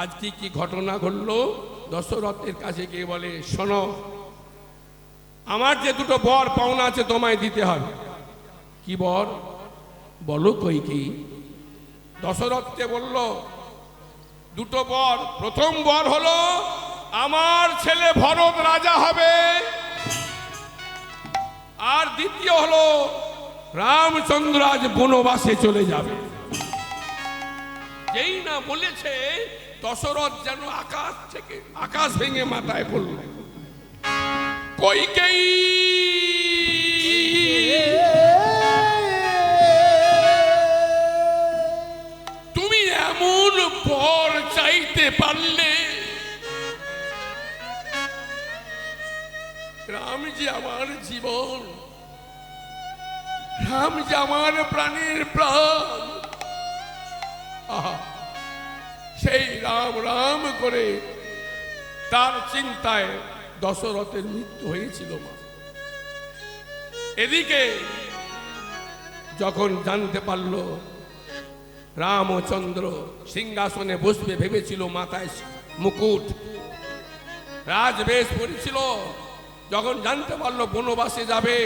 আজকে কি ঘটনা ঘটলো? দশরথের কাছে গিয়ে বলে, শোনো, আমার যে দুটো বর পাওনা আছে তোমায় দিতে হবে। কি বর? বলো কইকেয়ী। দশরথকে বলল, দুটো বর। প্রথম বর হলো, আমার ছেলে ভরত রাজা হবে, আর দ্বিতীয় হলো রামচন্দ্র আজ বনবাসে চলে যাবে। যেই না বলেছে, দশরথ যেন আকাশ ভেঙে মাথায় পড়ল। কইকেয়ী, তুমি এমন বর চাইতে পারলে? রাম যে আমার জীবন, রাম যে আমার প্রাণের প্রাণ। সেই রাম রাম করে তার চিন্তায় দশরথের মৃত্যু হয়েছিল। এদিকে যখন জানতে পারল রামচন্দ্র সিংহাসনে বসবে, ভেবেছিল মাথায় মুকুট, রাজবেশ পরেছিল। যখন জানতে পারল বনবাসে যাবে,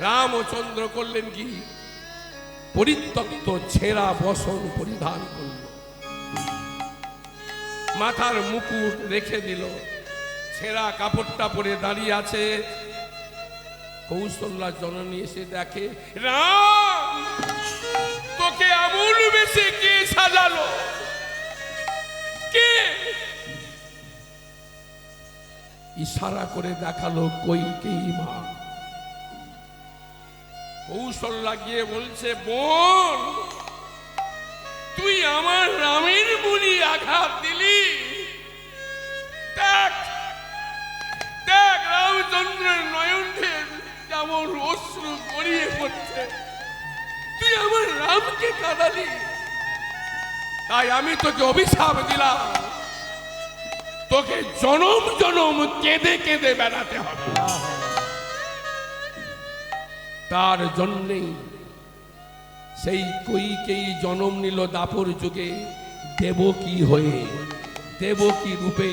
রামচন্দ্র করলেন কি? পরিত্যক্ত ছেঁড়া বসন পরিধান করল, মাথার মুকুট রেখে দিল, ছেঁড়া কাপড়টা পরে দাঁড়িয়ে আছে। কৌশল্যা জননী এসে দেখে, রাম, তোকে এমন বেশে কে সাজালো? কে? ইশারা করে দেখালো কইকেয়ী মা। কৌশল্যা গিয়ে বলছে, বোন, তুই আমার রামের মুড়ি আঘাত দিলি। দেখ দেখ, রামচন্দ্রের নয়নের যেমন অশ্রু গড়িয়ে পড়ছে, তুই আমার রামকে কাঁদালি। তাই আমি তোকে অভিশাপ দিলাম, তোকে জনম জনম কেঁদে কেঁদে বেড়াতে হবে। তার জন্যেই সেই কইকেয়ী জন্ম নিল দাপর যুগে দেবকী হয়ে, দেবকী রূপে।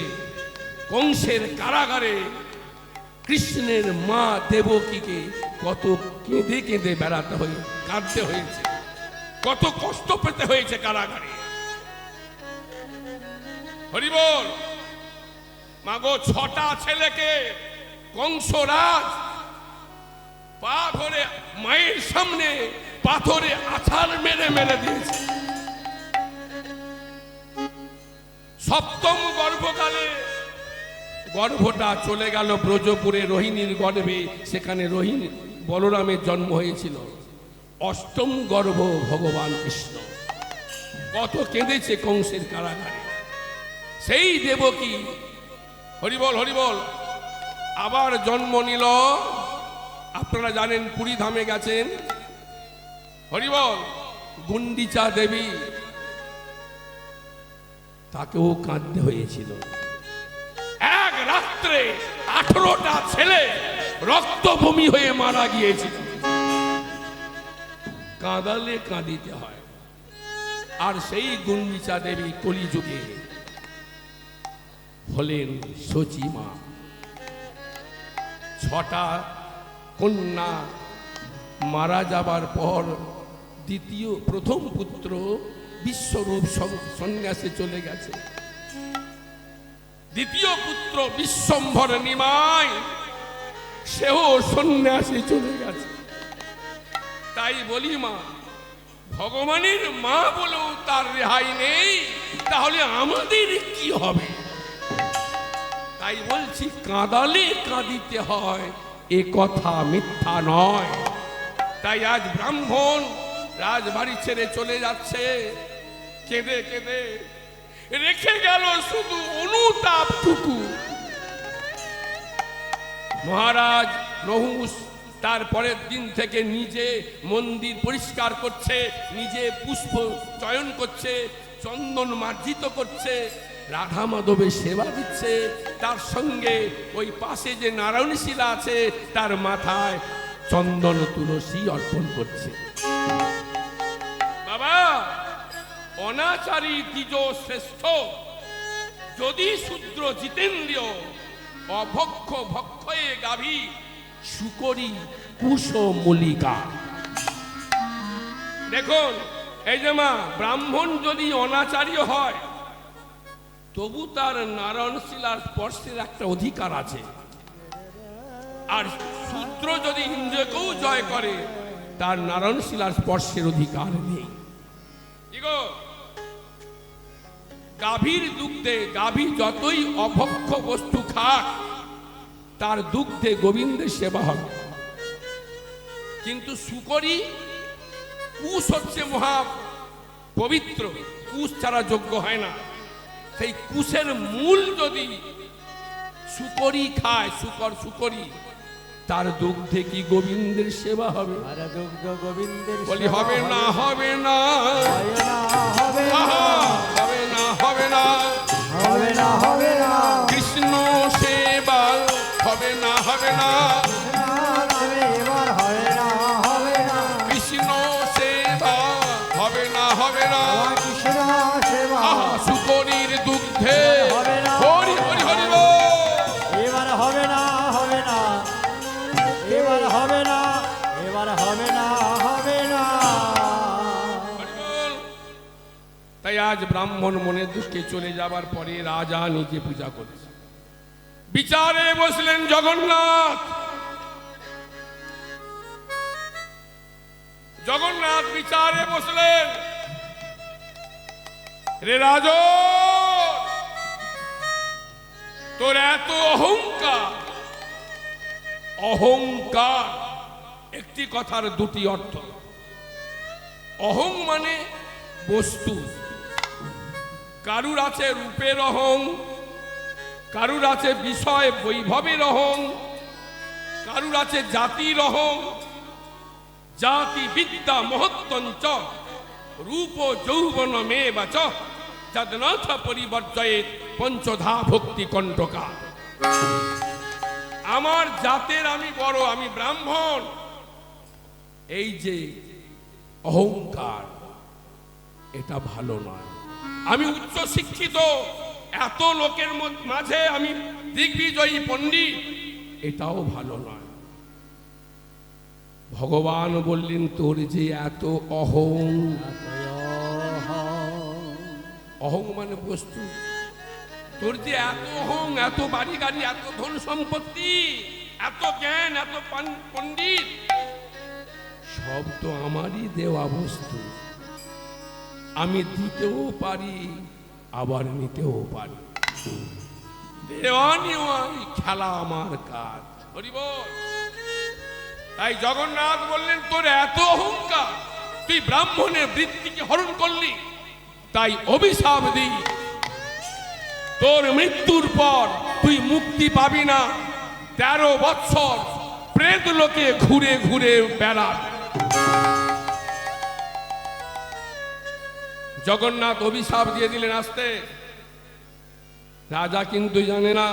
কংসের কারাগারে কৃষ্ণের মা দেবকীকে কত কেঁদে কেঁদে বেড়াতে হয়ে, কাঁদতে হয়েছে, কত কষ্ট পেতে হয়েছে কারাগারে। হরি বল। মাগো, 6টা ছেলেকে কংসরাজ পা ধরে মায়ের সামনে পাথরে আছাড় মেরে মেরে দিয়েছে। 7ম গর্ভকালে গর্ভটা চলে গেল ব্রজপুরে রোহিণীর গর্ভে, সেখানে রোহিণী বলরামের জন্ম হয়েছিল। 8ম গর্ভ ভগবান কৃষ্ণ। কত কেঁদেছে কংসের কারাগারে সেই দেবকী। হরিবল হরিবল। আবার জন্ম নিল, আপনারা জানেন পুরী ধামে গেছেন, হরিবল, গুন্ডিচা দেবী। তাকেও কাঁদতে হয়েছিল। এক রাত্রে 18টা ছেলে রক্তভূমি হয়ে মারা গিয়েছিল। কাঁদালে কাঁদিতে হয়। আর সেই গুন্ডিচা দেবী কলিযুগে হলেন সচী মা। 6টা কন্যা মারা যাবার পর প্রথম পুত্র বিশ্বরূপ সন্ন্যাসে চলে গেছে। দ্বিতীয় পুত্র বিশ্বম্ভর নিমাই, সেও সন্ন্যাসে চলে গেছে। তাই বলি মা, ভগবানের মা বলেও তার রেহাই নেই, তাহলে আমাদের কি হবে? তাই বলছি, কাঁদালে কাঁদিতে হয়, এ কথা মিথ্যা নয়। তাই আজ ব্রাহ্মণ রাজবাড়ি ছেড়ে চলে যাচ্ছে, কেঁদে কেঁদে রেখে গেল শুধু অনুতাপটুকু। মহারাজ নহুষ তার পরের দিন থেকে নিজে মন্দির পরিষ্কার করছে, নিজে পুষ্প চয়ন করছে, চন্দন মার্জিত করছে, রাধা মাধবের সেবা দিচ্ছে। তার সঙ্গে ওই পাশে যে নারায়ণ শিলা আছে, তার মাথায় চন্দন তুলসী অর্পণ করছে। বাবা, অনাচারী দ্বিজ শ্রেষ্ঠ, যদি শূদ্র জিতেন্দ্রিয় অভক্ষ ভক্ষয়ে গাভী শুকরি কুশ মল্লিকা। দেখুন, এই যে মা, ব্রাহ্মণ যদি অনাচারী হয় তবু তার নারায়ণ শিলার স্পর্শের একটা অধিকার আছে, আর শূদ্র যদি ইন্দ্রিয়কেও জয় করে তার নারায়ণ শিলার স্পর্শের অধিকার নেই। গাভীর দুগ্ধে, গাভী যতই অভক্ষ বস্তু খাক তার দুগ্ধে গোবিন্দের সেবা হবে, কিন্তু শুকরি কুশ হচ্ছে মহা পবিত্র, কুশ ছাড়া যোগ্য হয় না। সেই কুশের মূল যদি শুকরি খায়, শুকরি, তার দুগ্ধে কি গোবিন্দের সেবা হবে? বলি হবে না, হবে না, হবে না, হবে না, হবে না, কৃষ্ণ সেবা হবে না, হবে না, কৃষ্ণ সেবা হবে না, হবে না, শুকরির দুগ্ধে হরি হরি হরি এবার হবে না, হবে না, এবার হবে না, এবার হবে না, হবে না। তাই আজ ব্রাহ্মণ মনের দুঃখে চলে যাবার পরে রাজা নিজে পূজা করেছে। বিচারে বসলেন জগন্নাথ। জগন্নাথ বিচারে বসলেন। রে রাজন, তোর এত অহংকার। অহংকার একটি কথার দুটি অর্থ। অহং মানে বস্তু, কারুর আছে রূপের অহং, কারুর আছে বিষয় বৈভবের অহং, কারুর আছে জাতির অহং। জাতি বিদ্যা মহত্তঞ্চ রূপ যৌবন মে বাচ যদনাথ পরিবর্জয়ে পঞ্চধা ভক্তি কণ্টকা। আমার জাতের আমি বড়, আমি ব্রাহ্মণ, এই যে অহংকার, এটা ভালো নয়। আমি উচ্চ শিক্ষিত, এত লোকের মাঝে আমি দিগ্বিজয়ী পণ্ডিত, এটাও ভালো নয়। ভগবান বললেন, তোর যে এত অহং, অহং মানে বস্তু, তোর যে এত অহং, এত বাড়ি গাড়ি, এত ধন সম্পত্তি, এত জ্ঞান, এত পণ্ডিত, সব তো আমারই দেওয়া বস্তু। আমি দিতেও পারি, আবার নিতেও পারি। দেওয়া নেওয়া খেলা আমার কাজ। হরি বল। তাই জগন্নাথ বললেন, তোর এত অহংকার, তুই ব্রাহ্মণের বৃত্তিকে হরণ করলি, তাই অভিশাপ দিই, তোর মৃত্যুর পর তুই মুক্তি পাবি না। 13 বৎসর প্রেত লোকে ঘুরে ঘুরে বেড়াবি। জগন্নাথ অভিশাপ দিয়ে দিলেন আসতে। রাজা কিন্তু জানে না।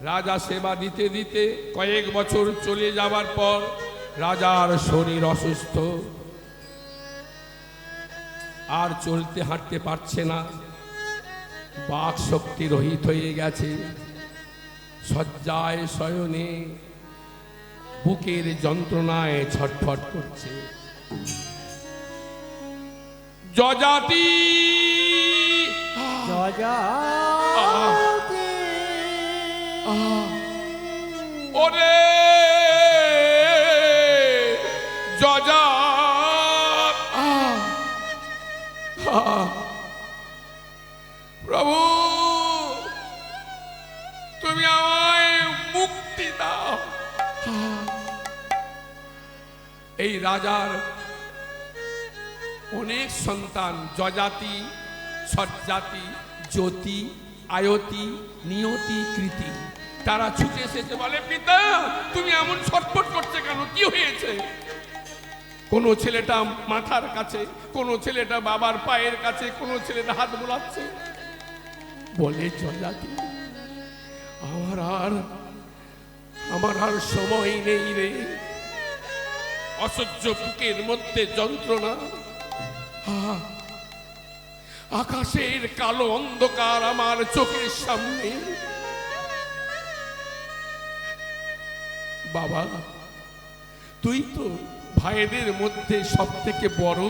রাজা সেবা দিতে দিতে কয়েক বছর চলে যাবার পর রাজার শরীর অসুস্থ, আর চলতে হাঁটতে পারছে না, বাক শক্তি রহিত হয়ে গেছে। শয্যায় শয়নে বুকের যন্ত্রণায় ছটফট করছে। যজাতি ওরে যজা, প্রভু তুমি আমায় মুক্তি দাও। এই রাজার অনেক সন্তান, যজাতি, সজ্জাতি, জ্যোতি, আয়তি, নিয়তি, কৃতি, তারা ছুটে এসেছে, বলে পিতা তুমি এমন ছটফট করছে কেন, কি হয়েছে? কোন ছেলেটা মাথার কাছে, কোন ছেলেটা বাবার পায়ের কাছে, কোন ছেলেটা হাত বোলাচ্ছে। বলে যজাতি, আমার আর সময় নেই রে, অসহ্য বুকের মধ্যে যন্ত্রণা। আকাশের কালো অন্ধকার আমার চোখের সামনে। বাবা, তুই তো ভাইদের মধ্যে সব থেকে বড়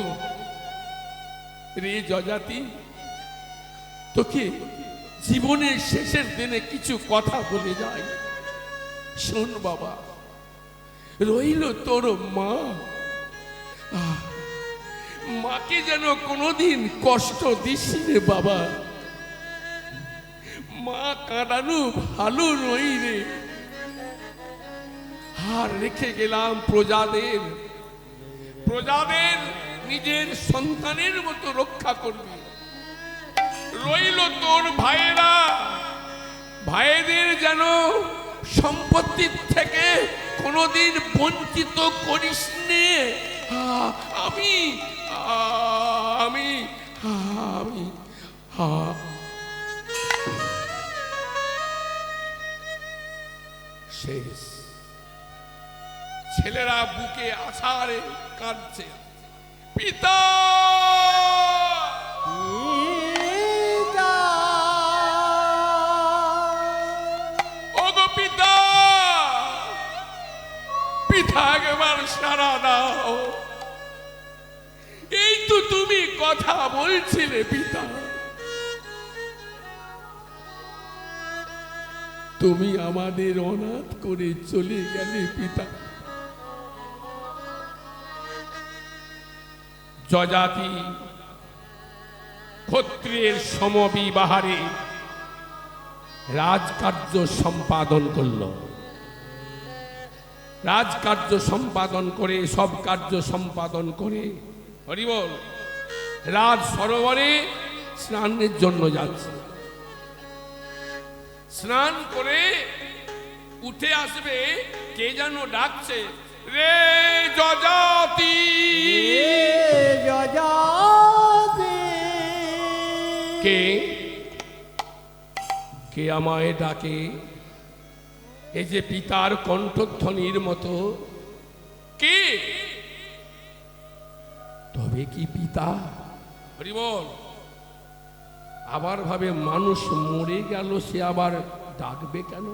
রে যজাতি। তোকে জীবনের শেষের দিনে কিছু কথা বলে যাই, শোন বাবা। রইল তোর মা, মাকে যেন কোনোদিন কষ্ট দিস রে বাবা। মা কাঁদানো ভালো নই রে। আর রেখে গেলাম প্রজাদের, প্রজাদের নিজের সন্তানের মতো রক্ষা করবি। রইল তোর ভাইয়েরা, ভাইদের যেন সম্পত্তির থেকে কোনোদিন বঞ্চিত করিস নে। আমি আমি আমি শেষ। ছেলেরা বুকে আছাড়ে কাঁদছে, পিতা ওগো পিতা, পিতা একবার সারা দাও। এই তো তুমি কথা বলছিলে পিতা, তুমি আমাদের অনাথ করে চলে গেলে পিতা। যজাতি ক্ষত্রিয়ের সমবিবাহারে রাজকার্য সম্পাদন করল। রাজকার্য সম্পাদন করে, সব কার্য সম্পাদন করে, হরিবল, রাজ সরোবরে স্নানের জন্য যাচ্ছে। স্নান করে উঠে আসবে, কে যেন ডাকছে, রে যজাতি। কে কে আমায় ডাকে? এই যে পিতার কণ্ঠধ্বনির মতো, কে? তবে কি পিতা? হরি বল। আবার ভাবে মানুষ মরে গেল, সে আবার ডাকবে কেন?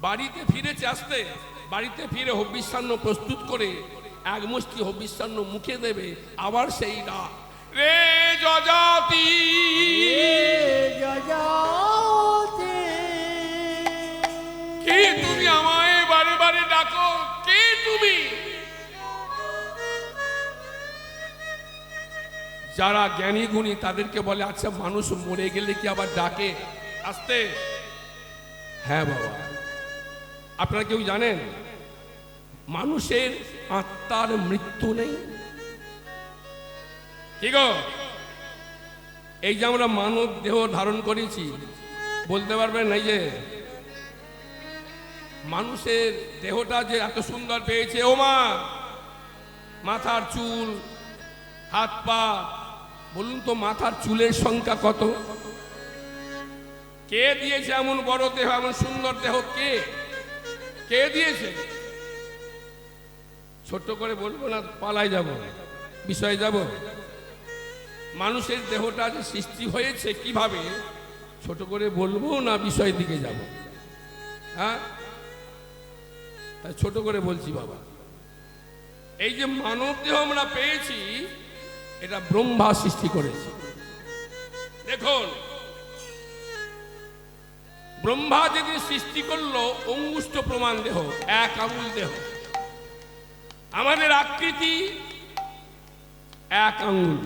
বাড়িতে ফিরেছে, আসতে বাড়িতে ফিরে হবিষ্যান্ন প্রস্তুত করে এক মুষ্টি হবিষ্যান্ন মুখে দেবে, আবার সেই ডাক, রে যজাতি। কে তুমি আমায় বারে বারে ডাকো? কে তুমি? যারা জ্ঞানী গুণী তাদেরকে বলে, আচ্ছা মানুষ মরে গেলে কি আবার ডাকে? আসতে। হ্যাঁ বাবা, আপনারা কেউ জানেন মানুষের আত্মার মৃত্যু নেই? কি গো, এই যে আমরা মানব দেহ ধারণ করেছি, বলতে পারবেন এই যে মানুষের দেহটা যে এত সুন্দর পেয়েছে, ও মা, মাথার চুল, হাত পা, বলুন তো মাথার চুলের সংখ্যা কত? কে দিয়েছে এমন বড় দেহ, এমন সুন্দর দেহ? কে কে দিয়েছে? ছোট্ট করে বলবো না, পালাই যাব, বিষয়ে যাব। মানুষের দেহটা যে সৃষ্টি হয়েছে কিভাবে, ছোট করে বলবো না বিষয়ের দিকে যাব? হ্যাঁ, তাই ছোট করে বলছি বাবা। এই যে মানব দেহ আমরা পেয়েছি, এটা ব্রহ্মা সৃষ্টি করেছে। দেখুন, ব্রহ্মা যেদিন সৃষ্টি করলো অঙ্গুষ্ঠ প্রমাণ দেহ, এক আঙুল দেহ, আমাদের আকৃতি এক আঙুল।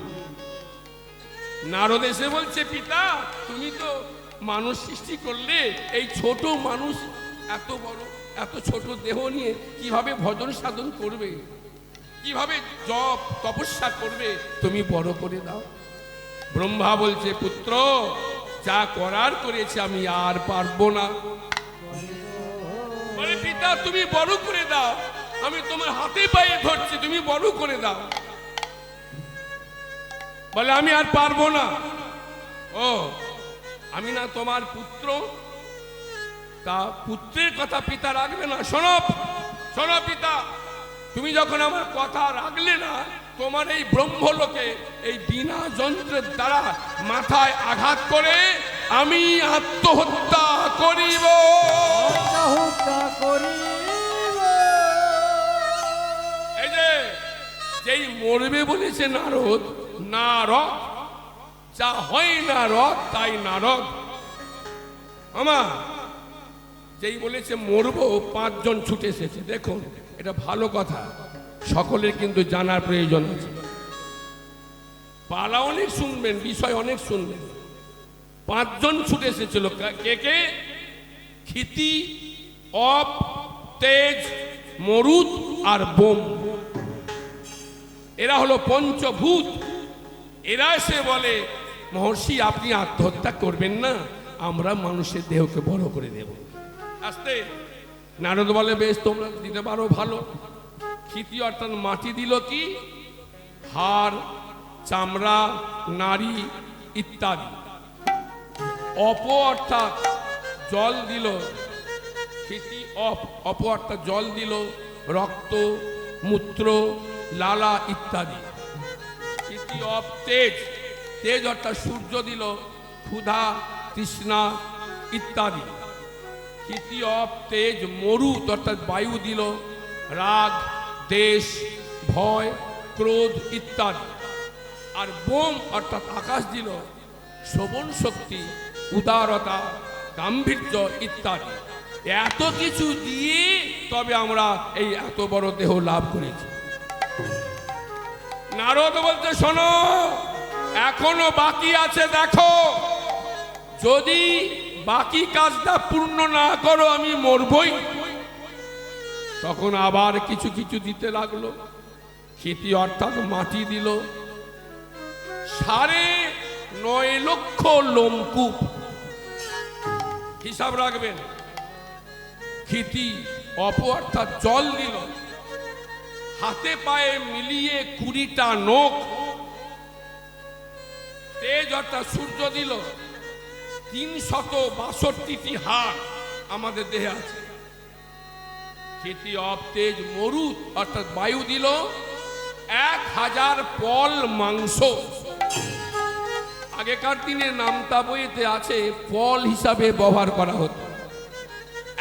নারদ এসে বলছে, পিতা তুমি তো মানুষ সৃষ্টি করলে, এই ছোট মানুষ এত বড়, এত ছোট দেহ নিয়ে কিভাবে ভজন সাধন করবে, কিভাবে জপ তপস্যা করবে, তুমি বড় করে দাও। ব্রহ্মা বলছে, পুত্র যা করার করেছে, আমি আর পারবো না। বলে, পিতা তুমি বড় করে দাও, আমি তোমার হাতে পায়ে ধরছি, তুমি বড় করে দাও। বলে, আমি আর পারবো না। ও, আমি না তোমার পুত্র? তা পুত্রের কথা পিতা রাখবে না? শোনো শোনো পিতা, তুমি যখন আমার কথা রাখলে না, তোমার এই ব্রহ্মলোকে এই বিনা যন্ত্রের দ্বারা মাথায় আঘাত করে আমি আত্মহত্যা করিব। আত্মহত্যা করিব। এই যে যেই মরবে বলেছে নারদ, নারদ যা হয় না রদ তাই নারদ। আমার যেই বলেছে মরবো, 5 জন ছুটে এসেছে। দেখুন এটা ভালো কথা, সকলের কিন্তু জানার প্রয়োজন আছে। পালা অনেক শুনবেন, বিষয় অনেক শুনবেন। 5 জন ছুটে এসেছিল। কে কে? ক্ষিতি, অপ, তেজ, মরুদ আর বোম। এরা হলো পঞ্চভূত। এরা এসে বলে মহর্ষি আপনি আত্মহত্যা করবেন না, আমরা মানুষের দেহকে বড় করে দেব। আস্তে নারদ বলে বেশ তোমরা দিতে পারো ভালো। ক্ষিতি অর্থাৎ মাটি দিল কি? হাড়, চামড়া, নারী ইত্যাদি। অপ অর্থাৎ জল দিল। ক্ষিতি অপ অর্থাৎ জল দিল, রক্ত, মূত্র, লালা ইত্যাদি। ক্ষিতি অপ তেজ, তেজ অর্থাৎ সূর্য দিল, ক্ষুধা, তৃষ্ণা ইত্যাদি। ক্ষিতি অপ তেজ মরুত অর্থাৎ বায়ু দিল, রাগ, দেশ, ভয়, ক্রোধ ইত্যাদি। আর বোম অর্থাৎ আকাশ দিল, শ্রবণ শক্তি, উদারতা, গাম্ভীর্য ইত্যাদি। এত কিছু দিয়ে তবে আমরা এই এত বড় দেহ লাভ করেছি। নারদ বলতে শোনো এখনো বাকি আছে, দেখো যদি বাকি কাজটা পূর্ণ না করো আমি মরবই। তখন আবার কিছু কিছু দিতে লাগলো। ক্ষিতি অর্থাৎ মাটি দিল, 9.5 লক্ষ লোমকূপ। হিসাব রাখবেন। ক্ষিতি অপ অর্থাৎ জল দিল, হাতে পায়ে মিলিয়ে 20টা নখ। তেজ অর্থাৎ সূর্য দিল, 362টি হাড় আমাদের দেহে আছে। ক্ষিতি অপ তেজ মরুত অর্থাৎ বায়ু দিল, 1000 পল মাংস। আগেকার দিনে নামতা বইতে আছে পল হিসাবে ব্যবহার করা হতো।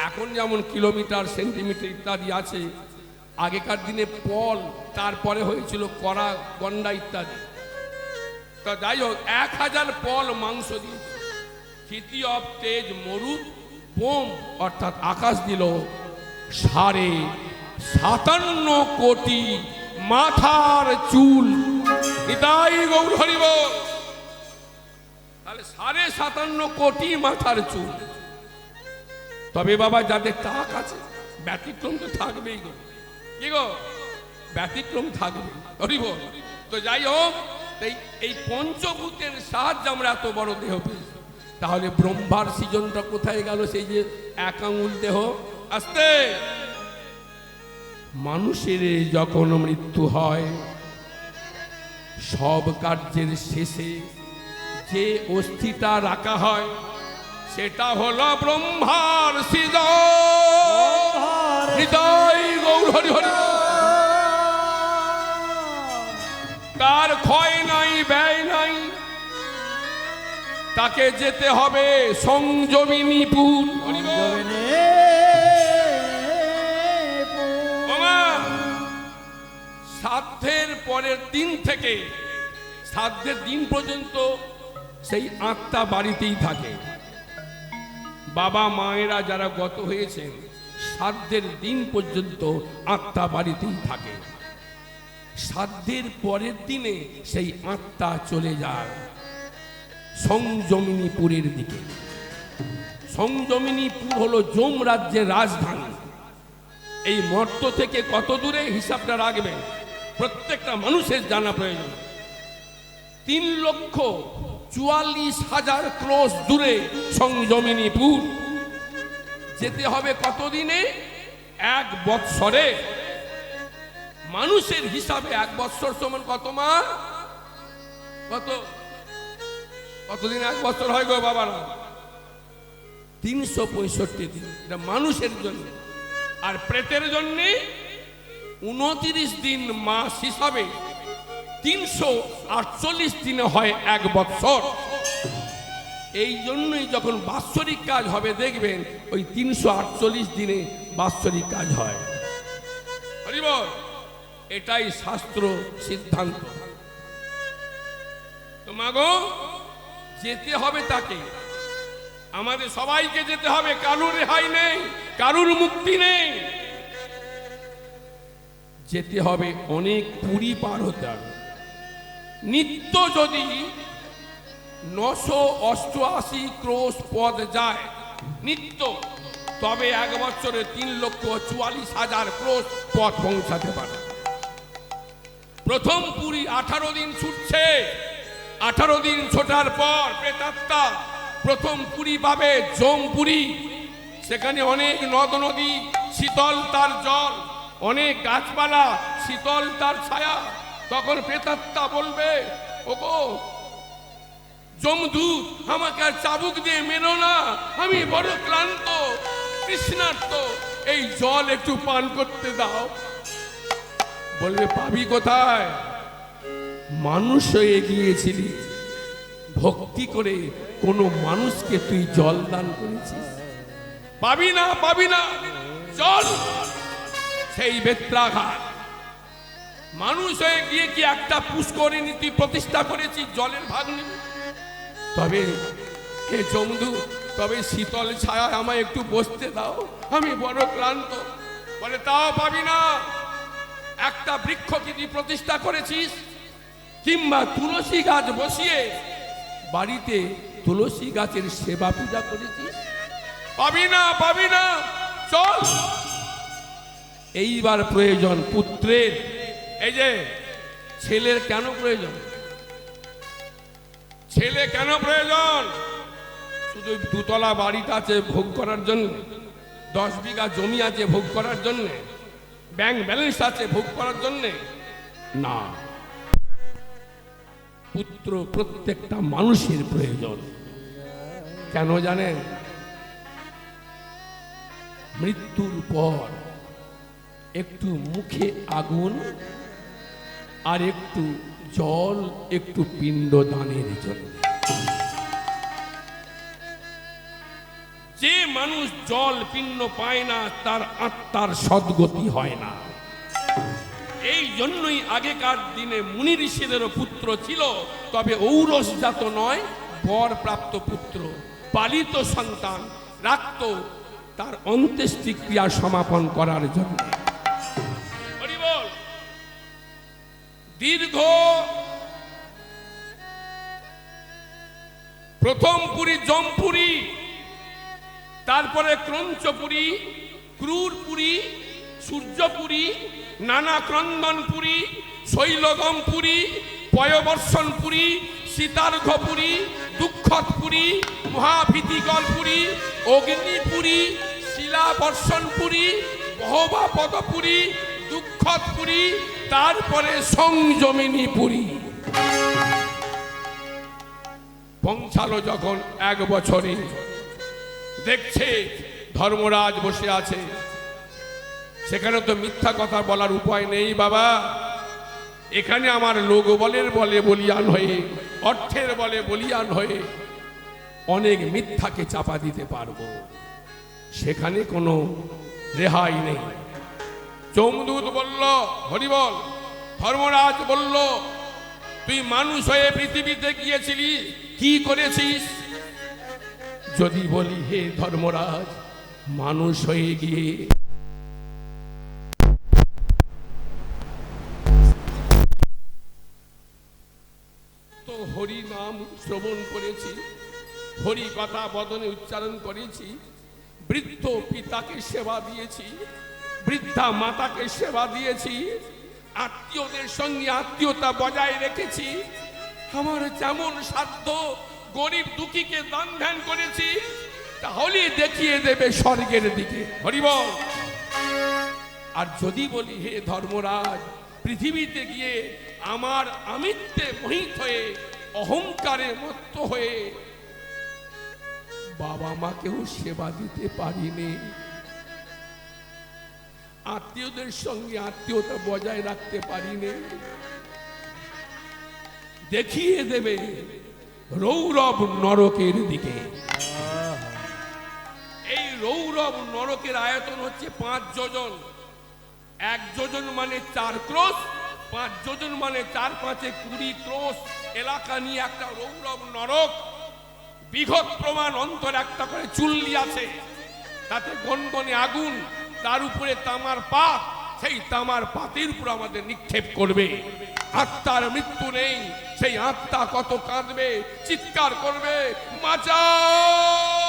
এখন যেমন কিলোমিটার, সেন্টিমিটার ইত্যাদি আছে, আগেকার দিনে পল, তারপরে হয়েছিল কড়া, গন্ডা ইত্যাদি। তা যাই হোক 1000 পল মাংস দিয়েছে। ক্ষিতি অপ তেজ মরুত বোম অর্থাৎ আকাশ দিল, 57 কোটি মাথার চুল। নিতাই গৌর হরি বল। তাহলে 57 কোটি মাথার চুল। তবে বাবা যাদের টাক আছে, ব্যতিক্রম তো থাকবেই গো। কি গো? ব্যতিক্রম থাকবে। হরি বল। তো যাই হোক এই পঞ্চভূতের সাহায্যে আমরা এত বড় দেহ পেয়েছি। তাহলে ব্রহ্মার সৃজনটা কোথায় গেল? সেই যে 1 আঙুল দেহ। আস্তে মানুষের যখন মৃত্যু হয়, সব কার্যের শেষে যে অস্থিটা রাখা হয় সেটা হলো ব্রহ্মার সৃজন। হৃদয় গৌর হরি হরি। তার ক্ষয় নাই, ব্যয় নাই, তাকে যেতে হবে সংযমিনীপুর। শ্রাদ্ধের পরের দিন থেকে শ্রাদ্ধের দিন পর্যন্ত সেই আত্মা বাড়িতেই থাকে। বাবা মায়েরা যারা গত হয়েছেন, শ্রাদ্ধের দিন পর্যন্ত আত্মা বাড়িতেই থাকে। শ্রাদ্ধের পরের দিনে সেই আত্মা চলে যায় সংযমিনীপুরের দিকে। সংযমিনীপুর হলো যম রাজ্যের রাজধানী। এই মর্ত থেকে কত দূরে হিসাবটা রাখবেন, প্রত্যেকটা মানুষের জানা প্রয়োজন। 3,44,000 ক্রোশ দূরে সংযমিনীপুর। যেতে হবে কতদিনে? 1 বৎসরে। মানুষের হিসাবে 1 বৎসর সমান কত মাস? কতদিন 1 বছর হয় গো বাবারা? 365 দিন। এটা মানুষের জন্য। আর প্রেতের জন্য 29 দিন মাস হিসাবে 348 দিনে হয় 1 বৎসর। এই জন্যই যখন বাৎসরিক কাজ হবে দেখবেন ওই 348 দিনে বাৎসরিক কাজ হয়। হরি বল। এটাই শাস্ত্র সিদ্ধান্ত। তো মাগো যেতে হবে তাকে, আমাদের সবাইকে যেতে হবে, কারুর রেহাই নেই, কারুর মুক্তি নেই। যেতে হবে, অনেক পুরী পার হতে হবে। নিত্য যদি 988 ক্রোশ পথ যায় নিত্য, তবে 1 বছরে 3,44,000 ক্রোশ পথ পৌঁছাতে পারে। প্রথম পুরী 18 দিন ছুটছে, 18 দিন ছোটার পর প্রেতাত্মা প্রথম পুরী পাবে জমপুরী। সেখানে অনেক নদ নদী, শীতল তার জল, অনেক গাছপালা, শীতল তার ছায়া। তখন প্রেতাত্মা বলবে, ওগো যমদূত, আমাকে আর চাবুক দিয়ে মেরো না, আমি বড় ক্লান্ত তৃষ্ণার্ত, এই জল একটু পান করতে দাও। বলবে, পাবি কোথায়? মানুষ হয়ে গিয়েছিলি, ভক্তি করে কোন মানুষকে তুই জল দান করেছিস? পাবি না, পাবি না জল। সেই বেত্রাঘাট মানুষ হয়ে গিয়ে কি একটা পুষ্করিণী তুই প্রতিষ্ঠা করেছিস, জলের ভাগ নেই? তবে হে জমদু, তবে শীতল ছায়া আমায় একটু বসতে দাও, আমি বড় ক্লান্ত। বলে, তাও পাবি না। একটা বৃক্ষ কি তুই প্রতিষ্ঠা করেছিস? কিংবা তুলসী গাছ বসিয়ে বাড়িতে তুলসী গাছের সেবা পূজা করেছিস? পাবি না, পাবি না, চল। এইবার প্রয়োজন পুত্রের। এই যে ছেলের কেন প্রয়োজন? ছেলে কেন প্রয়োজন? শুধু 2 তলা বাড়িটা আছে ভোগ করার জন্য, 10 বিঘা জমি আছে ভোগ করার জন্য, ব্যাংক ব্যালেন্স আছে ভোগ করার জন্য না। পুত্র প্রত্যেকটা মানুষের প্রয়োজন। কেন জানেন? মৃত্যুর পর একটু মুখে আগুন আর একটু জল, একটু পিণ্ড দানের জন্য। যে মানুষ জল পিণ্ড পায় না, তার আত্মার সদ্গতি হয় না। এই জন্যই আগেকার দিনে মুনি ঋষিদেরও পুত্র ছিল, তবে ঔরসজাত নয়, বর প্রাপ্ত পুত্র, পালিত সন্তান রাখত তার অন্ত্যেষ্টিক্রিয়া সমাপন করার জন্য। দীর্ঘ প্রথম পুরী জমপুরী, তারপরে ক্রঞ্চপুরী, ক্রূরপুরী, সূর্যপুরী, নানা ক্রন্দনপুরী, শৈলগমপুরী, পয়বর্ষণপুরী, সীতার্ঘপুরী, দুঃখতপুরী, মহাভীতিগলপুরী, অগ্নিপুরী, শিলাবর্ষণপুরী, বহবাপদপুরী, দুঃখতপুরী, তারপরে সংযমিনীপুরী। পৌঁছালো যখন 1 বছরে, দেখছে ধর্মরাজ বসে আছে। সেখানে তো মিথ্যা কথা বলার উপায় নেই বাবা। এখানে আমার লোক বলের বলে বলিয়ান হয়ে, অর্থের বলে বলিয়ান হয়ে অনেক মিথ্যাকে চাপা দিতে পারবো, সেখানে কোনো রেহাই নেই। যমদূত বলল, হরিবল। ধর্মরাজ বলল, তুই মানুষ হয়ে পৃথিবীতে গিয়েছিলি, কি করেছিস? যদি বলি, হে ধর্মরাজ, মানুষ হয়ে গিয়ে তো হরি নাম শ্রবণ করেছি, হরি কথা বদনে উচ্চারণ করেছি, বৃদ্ধ পিতাকে সেবা দিয়েছি, বৃদ্ধা মাতাকে সেবা দিয়েছি, আত্মীয়দের সঙ্গে আত্মীয়তা বজায় রেখেছি, আমার যেমন সাধ্য গরিব দুঃখীকে দান ধ্যান করেছি, তাহলে দেখিয়ে দেবে স্বর্গের দিকে। হরিবল। আর যদি বলি, হে ধর্মরাজ, পৃথিবীতে গিয়ে আমার আমিত্বে মোহিত হয়ে, অহংকারে মত্ত হয়ে বাবা মাকেও সেবা দিতে পারিনি, আত্মীয়দের সঙ্গে আত্মীয়তা বজায় রাখতে পারিনি, দেখিয়ে দেবে রৌরব নরকের দিকে। এই রৌরব নরকের আয়তন হচ্ছে 5 যোজন। 1 যোজন মানে 4 ক্রোশ, 5 যোজন মানে 4 5 20 ক্রোশ এলাকা নিয়ে একটা রৌরব নরক। বিঘত প্রমাণ অন্তর একটা করে চুল্লি আছে, তাতে গনগনে আগুন, তার উপরে তামার পাত, সেই তামার পাতের উপর আমাদের নিক্ষেপ করবে। আত্মার মৃত্যু নেই, সেই আত্মা কত কাঁদবে, চিৎকার করবে, বাঁচাও।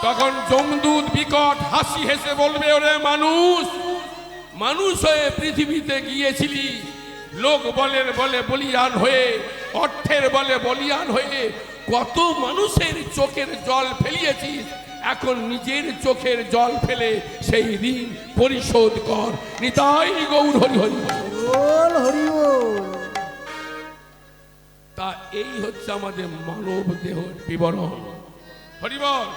তখন যমদূত বিকট হাসি হেসে বলবে, ওরে মানুষ, মানুষ হয়ে পৃথিবীতে গিয়েছিলি, লোক বলের বলে বলিয়ান হয়ে, অর্থের বলে বলিয়ান হয়ে কত মানুষের চোখের জল ফেলিয়েছিস। এখন নিজের চোখের জল ফেলে সেই ঋণ পরিশোধ কর। নিতাই গৌর হরি হরি বল হরি বল। তা এই হচ্ছে আমাদের মানব দেহের বিবরণ। হরি বল।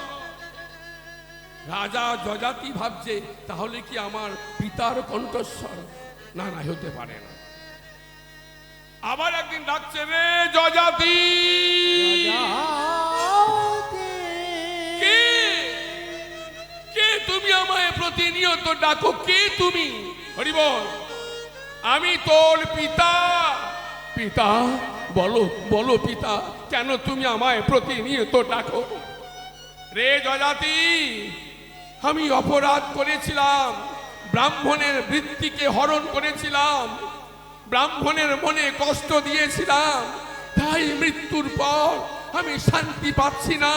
রাজা যজাতি ভাবছে তাহলে কি আমার পিতার কণ্ঠস্বর? না না, হতে পারে না। আবার একদিন ডাকছে, রে যজাতি। কে কে তুমি আমায় প্রতিনিয়ত ডাকো? কে তুমি? হরি বল। আমি তোর পিতা। পিতা? বলো বলো পিতা, কেন তুমি আমায় প্রতিনিয়ত ডাকো? রে যজাতি, আমি অপরাধ করেছিলাম, ব্রাহ্মণের বৃত্তিকে হরণ করেছিলাম, ব্রাহ্মণের মনে কষ্ট দিয়েছিলাম, তাই মৃত্যুর পর আমি শান্তি পাচ্ছি না।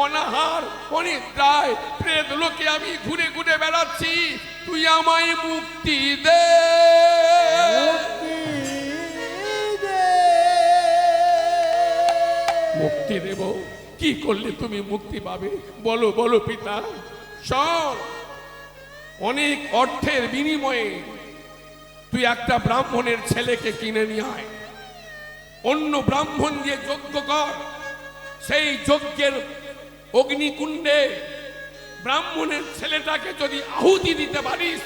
অনাহার অনিদ্রায় প্রেত লোকে আমি ঘুরে ঘুরে বেড়াচ্ছি, তুই আমায় মুক্তি দে। মুক্তি দেব? কি করলে তুমি মুক্তি পাবে? বলো বলো পিতা। শোন, অনেক অর্থের বিনিময়ে তুই একটা ব্রাহ্মণের ছেলেকে কিনে নিয়ে আয়, অন্য ব্রাহ্মণ দিয়ে যজ্ঞ কর, সেই যজ্ঞের অগ্নিকুণ্ডে ব্রাহ্মণের ছেলেটাকে যদি আহুতি দিতে পারিস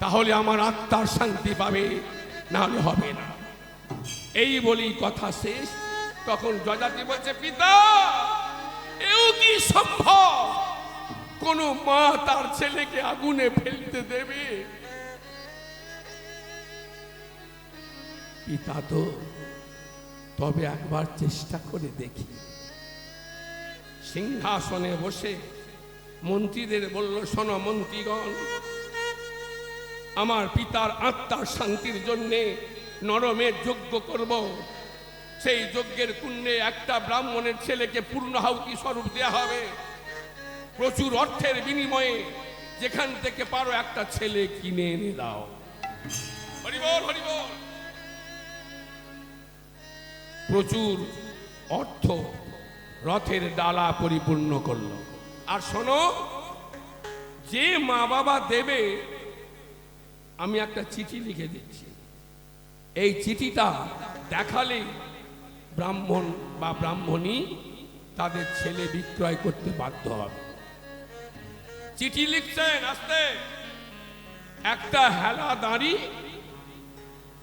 তাহলে আমার আত্মার শান্তি পাবে, না হলে হবে না। এই বলি কথা শেষ। তখন যজাতি বলছে, পিতা, এও কি সম্ভব? কোন মা তার ছেলেকে আগুনে ফেলতে দেবে? পিতা তো, তবে একবার চেষ্টা করে দেখি। সিংহাসনে বসে মন্ত্রীদের বলল, শোনো মন্ত্রীগণ, আমার পিতার আত্মার শান্তির জন্যে নরমের যজ্ঞ করব। সেই যজ্ঞের কুণ্ডে একটা ব্রাহ্মণের ছেলেকে পূর্ণাহুতি স্বরূপ দেয়া হবে। প্রচুর অর্থের বিনিময়ে যেখান থেকে পারো একটা ছেলে কিনে এনে দাও। হরি বল হরি বল। প্রচুর অর্থ রথের ডালা পরিপূর্ণ করলো। আর শোনো, যে মা বাবা দেবে, আমি একটা চিঠি লিখে দিচ্ছি, এই চিঠিটা দেখালেই ব্রাহ্মণ বা ব্রাহ্মণী তাদের ছেলে বিক্রয় করতে বাধ্য হবে। চিঠি লিখছেন, আস্তে, একটা হেলা দাঁড়ি,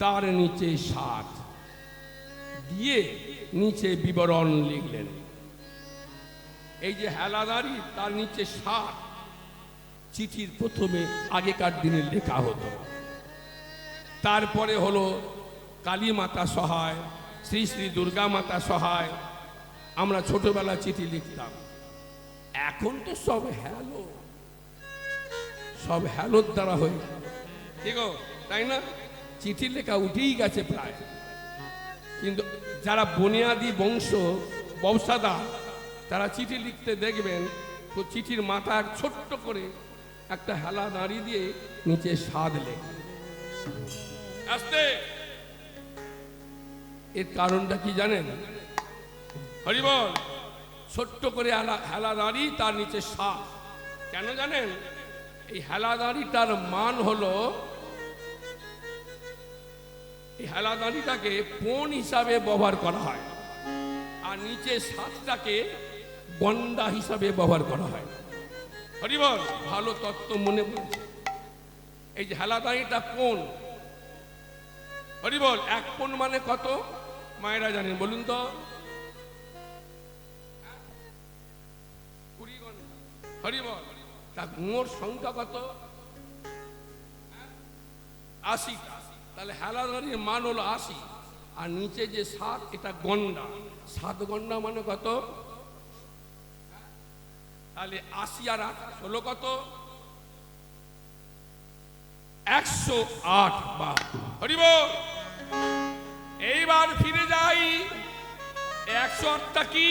তার নিচে 7 দিয়ে নিচে বিবরণ লিখলেন। এই যে হেলা দাঁড়ি, তার নিচে 7, চিঠির প্রথমে আগেকার দিনে লেখা হতো। তারপরে হলো কালী মাতা সহায়, শ্রী শ্রী দুর্গা মাতা সহায়। আমরা ছোটবেলা চিঠি লিখতাম, এখন তো সব হ্যালো, সব হ্যালোর দ্বারা হয়ে, ঠিক তাই না? চিঠি লেখা উঠেই গেছে প্রায়। কিন্তু যারা বুনিয়াদি বংশাদার, তারা চিঠি লিখতে দেখবেন তো চিঠির মাথা ছোট্ট করে একটা হেলা দাঁড়িয়ে দিয়ে নিচে 7 লেখে। আস্তে, এর কারণটা কি জানেন? হরিবল। ছোট্ট করে হেলা দাঁড়ি, তার নিচে 7, কেন জানেন? এই হেলা দাঁড়িটার মান হলো, এই হেলা দাঁড়িটাকে পণ হিসাবে ব্যবহার করা হয়, আর নিচে 7টাকে গন্ডা হিসাবে ব্যবহার করা হয়। হরিবল। ভালো তত্ত্ব মনে পড়ছে। এই যে হেলা দাঁড়িটা কোন, হরি বল। এক পণ মানে কত মায়েরা জানেন বলুন তো? 20 ঘন্টা। হরি বল। তা মোট সংখ্যা কত? 80। তাহলে হেলাদারির মান হলো 80, আর নিচে যে 7 এটা গন্ডা। 7 গন্ডা মানে কত? তাহলে 80 আর 8 হলো কত? 108 বার। হরি বল। এইবার ফিরে যাই, 108টা কি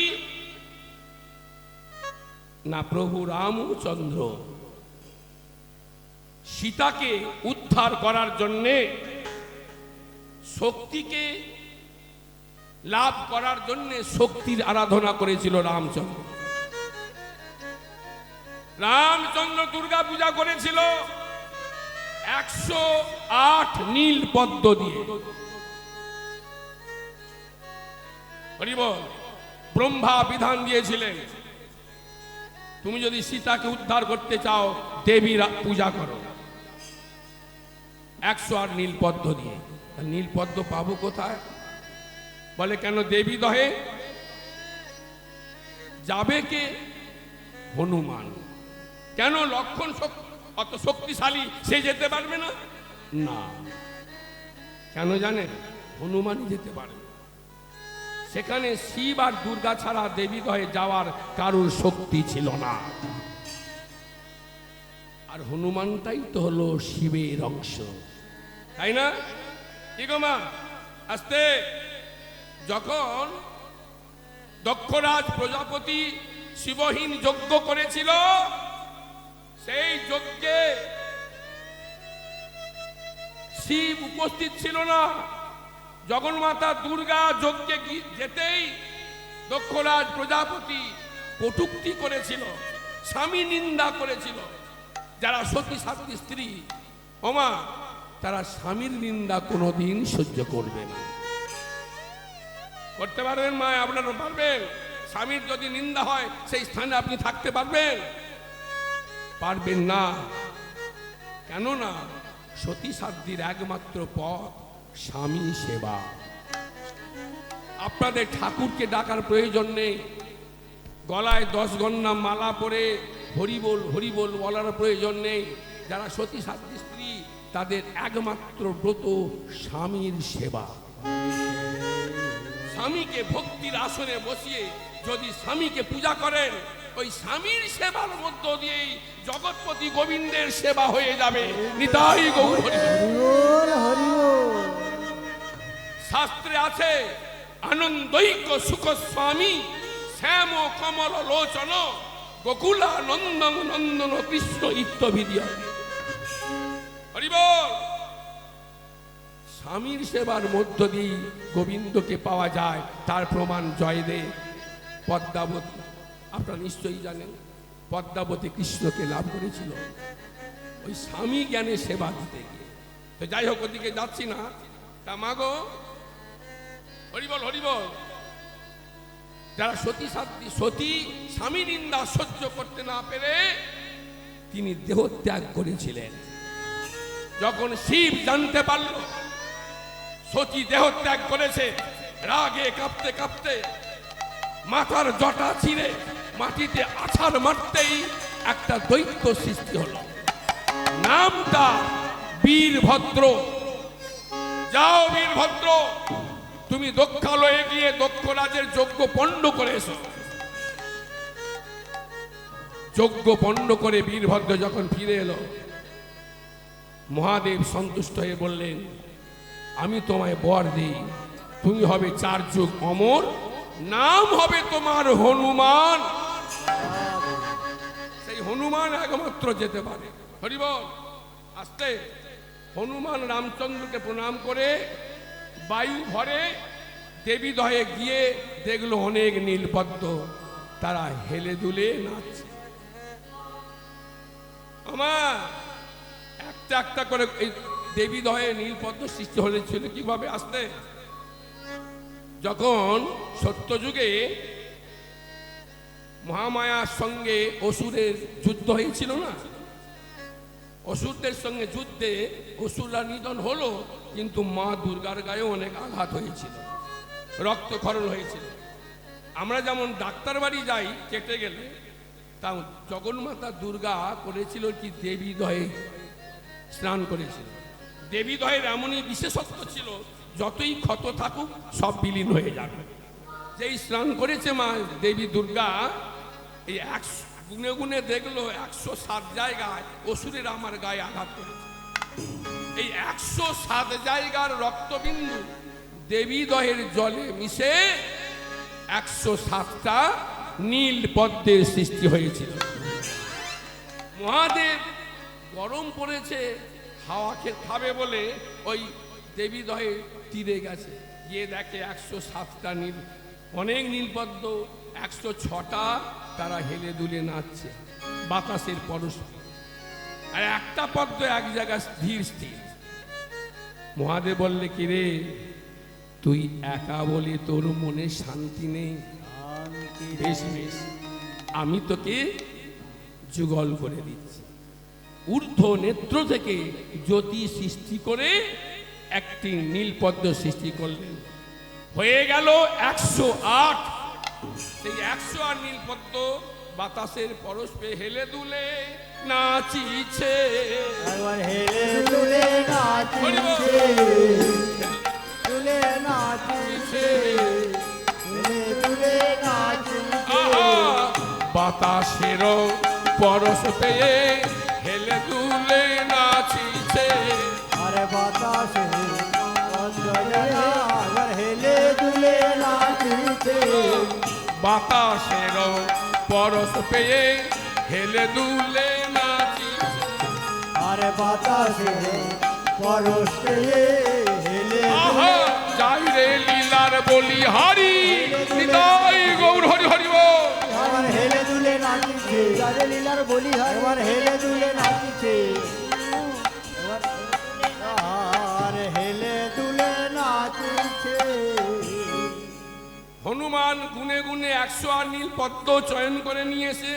না? প্রভু রামচন্দ্র সীতাকে উদ্ধার করার জন্যে, শক্তিকে লাভ করার জন্যে শক্তির আরাধনা করেছিল রামচন্দ্র। রামচন্দ্র দুর্গা পূজা করেছিল 108 নীল পদ্ম দিয়ে। হরি বল। ব্রহ্মা বিধান দিয়েছিলেন, তুমি যদি সীতাকে উদ্ধার করতে চাও দেবীর পূজা করো 108 নীল পদ্ম দিয়ে। নীল পদ্ম পাবো কোথায়? বলে কেন? দেবী দহে যাবে কে? হনুমান। কেন? লক্ষণ অত শক্তিশালী, সে যেতে পারবে না? না। কেন জানেন? হনুমানই যেতে পারবে। সেখানে শিব আর দুর্গা ছাড়া দেবী দহে যাওয়ার কারোর শক্তি ছিল না। আর হনুমানটাই তো হলো শিবের অংশ, তাই না? কি গো মা? আস্তে। যখন দক্ষরাজ প্রজাপতি শিবহীন যজ্ঞ করেছিল, সেই যজ্ঞে শিব উপস্থিত ছিল না। জগন্মাতা দুর্গা যজ্ঞে যেতেই দক্ষরাজ প্রজাপতি কটূক্তি করেছিল, স্বামী নিন্দা করেছিল। যারা সতী সাধ্বী স্ত্রী ওমা, তারা স্বামীর নিন্দা কোনোদিন সহ্য করবে না। করতে পারবেন মা? আপনারা পারবেন? স্বামীর যদি নিন্দা হয় সেই স্থানে আপনি থাকতে পারবেন? পারবেন না। কেননা সতী সাধ্যের একমাত্র পথ স্বামী সেবা। আপনাদের ঠাকুরকে ডাকার প্রয়োজন নেই, গলায় 10 গন্না মালা পরে হরিবোল হরিবোল বলার প্রয়োজন নেই। যারা সতী সাধ্যী স্ত্রী, তাদের একমাত্র ব্রত স্বামীর সেবা। স্বামীকে ভক্তির আসনে বসিয়ে যদি স্বামীকে পূজা করেন, ওই স্বামীর সেবার মধ্য দিয়েই জগৎপতি গোবিন্দের সেবা হয়ে যাবে। নিতাই গৌর হরি হরিবোল, হরিবোল। শাস্ত্রে আছে, আনন্দৈক সুখ স্বামী শ্যাম কমল লোচন গোকুলা নন্দন নন্দন কৃষ্ণ ইত্যভিধি। হরিবোল। স্বামীর সেবার মধ্য দিয়ে গোবিন্দকে পাওয়া যায়, তার প্রমাণ জয়দেব। পদ্মাবতী, আপনারা নিশ্চয়ই জানেন, পদ্মাবতী কৃষ্ণকে লাভ করেছিল ওই স্বামী জ্ঞানে সেবা দিতে গিয়ে। তো যাই হোক, ওদিকে যাচ্ছি না। তা মাগো হরিবল হরিবল। যারা সতী সাধ্যী, সতী স্বামী নিন্দা সহ্য করতে না পেরে তিনি দেহত্যাগ করেছিলেন। যখন শিব জানতে পারল সতী দেহত্যাগ করেছে, রাগে কাঁপতে কাঁপতে মাথার জটা ছিঁড়ে মাটিতে আছাড় মারতেই একটা দৈত্য সৃষ্টি হলো। নামটা বীরভদ্র। যাও বীরভদ্র, তুমি দক্ষালয়ে গিয়ে দক্ষরাজের যজ্ঞ পণ্ড করে এসো। যজ্ঞ পণ্ড করে বীরভদ্র যখন ফিরে এলো, মহাদেব সন্তুষ্ট হয়ে বললেন, আমি তোমায় বর দিই, তুমি হবে 4 যুগ অমর, নাম হবে তোমার হনুমান। সেই হনুমান একমাত্র যেতে পারে। হরিবল। আস্তে। হনুমান রামচন্দ্রকে প্রণাম করে বায়ু ঘরে দেবী দহে গিয়ে দেখলো অনেক নীলপদ্ম, তারা হেলে দুলে নাচছে। আমার একটা একটা করে এই দেবী দহে নীলপদ্ম সৃষ্টি হয়েছিল কিভাবে? আসতে। যখন সত্যযুগে মহামায়ার সঙ্গে অসুরের যুদ্ধ হয়েছিল না, অসুরদের সঙ্গে যুদ্ধে অসুররা নিধন হলো, কিন্তু মা দুর্গার গায়ে অনেক আঘাত হয়েছিল, রক্তক্ষরণ হয়েছিল। আমরা যেমন ডাক্তার বাড়ি যাই কেটে গেলে, তা জগন্মাতা দুর্গা করেছিল কি দেবী দহে স্নান করেছিল। দেবী দহের এমনই বিশেষত্ব ছিল, যতই ক্ষত থাকুক সব বিলীন হয়ে যাবে। যেই স্নান করেছে মা দেবী দুর্গা, এই গুনে গুনে দেখলো 107 জায়গায় অসুরের আমার গায়ে আঘাত করেছে। এই 107 জায়গার রক্তবিন্দু দেবী দহের জলে মিশে 107টা নীল পদ্মের সৃষ্টি হয়েছিল। মহাদেব গরম পড়েছে, হাওয়া খাবে বলে ওই দেবী দহে তীরে গেছে, গিয়ে দেখে 107টা নীল, অনেক নীলপদ্ম, 106টা তারা হেলে দুলে নাচছে বাতাসের পরশে, আর একটা পদ্ম এক জায়গায় স্থির স্থির। মহাদেব বললে, কি রে তুই একা বলে তোর মনে শান্তি নেই? বেশ বেশ, আমি তোকে যুগল করে দিচ্ছি। ঊর্ধ্ব নেত্র থেকে জ্যোতি সৃষ্টি করে একটি নীলপদ্ম সৃষ্টি করলেন, হয়ে গেল 108। সেই 108 নীলপদ্ম বাতাসের পরশ পেয়ে হেলে দুলে নাচিছে, হেলে দুলে নাচিছে, দুলে নাচিছে, হেলে দুলে নাচিছে। বাতাসের পরশ পেয়ে হেলে দুলে নাচিছে, আরে বাতাসে হেলে দুলে নাচিছে, বাতাসের পরশ পেয়ে হেলে দুলে নাচিছে, আরে বাতাসে পরশ পেয়ে হেলে যাই রে লীলার বলি হারি, নিতাই গৌর হরি হরি বল। আমার হেলে দুলে নাচিছে, যারে লীলার বলি হারি, আমার হেলে দুলে নাচিছে, আর হেলে দুলে নাচিছে। হনুমান গুনে গুনে 108 নীল পদ্ম চয়ন করে নিয়ে এসে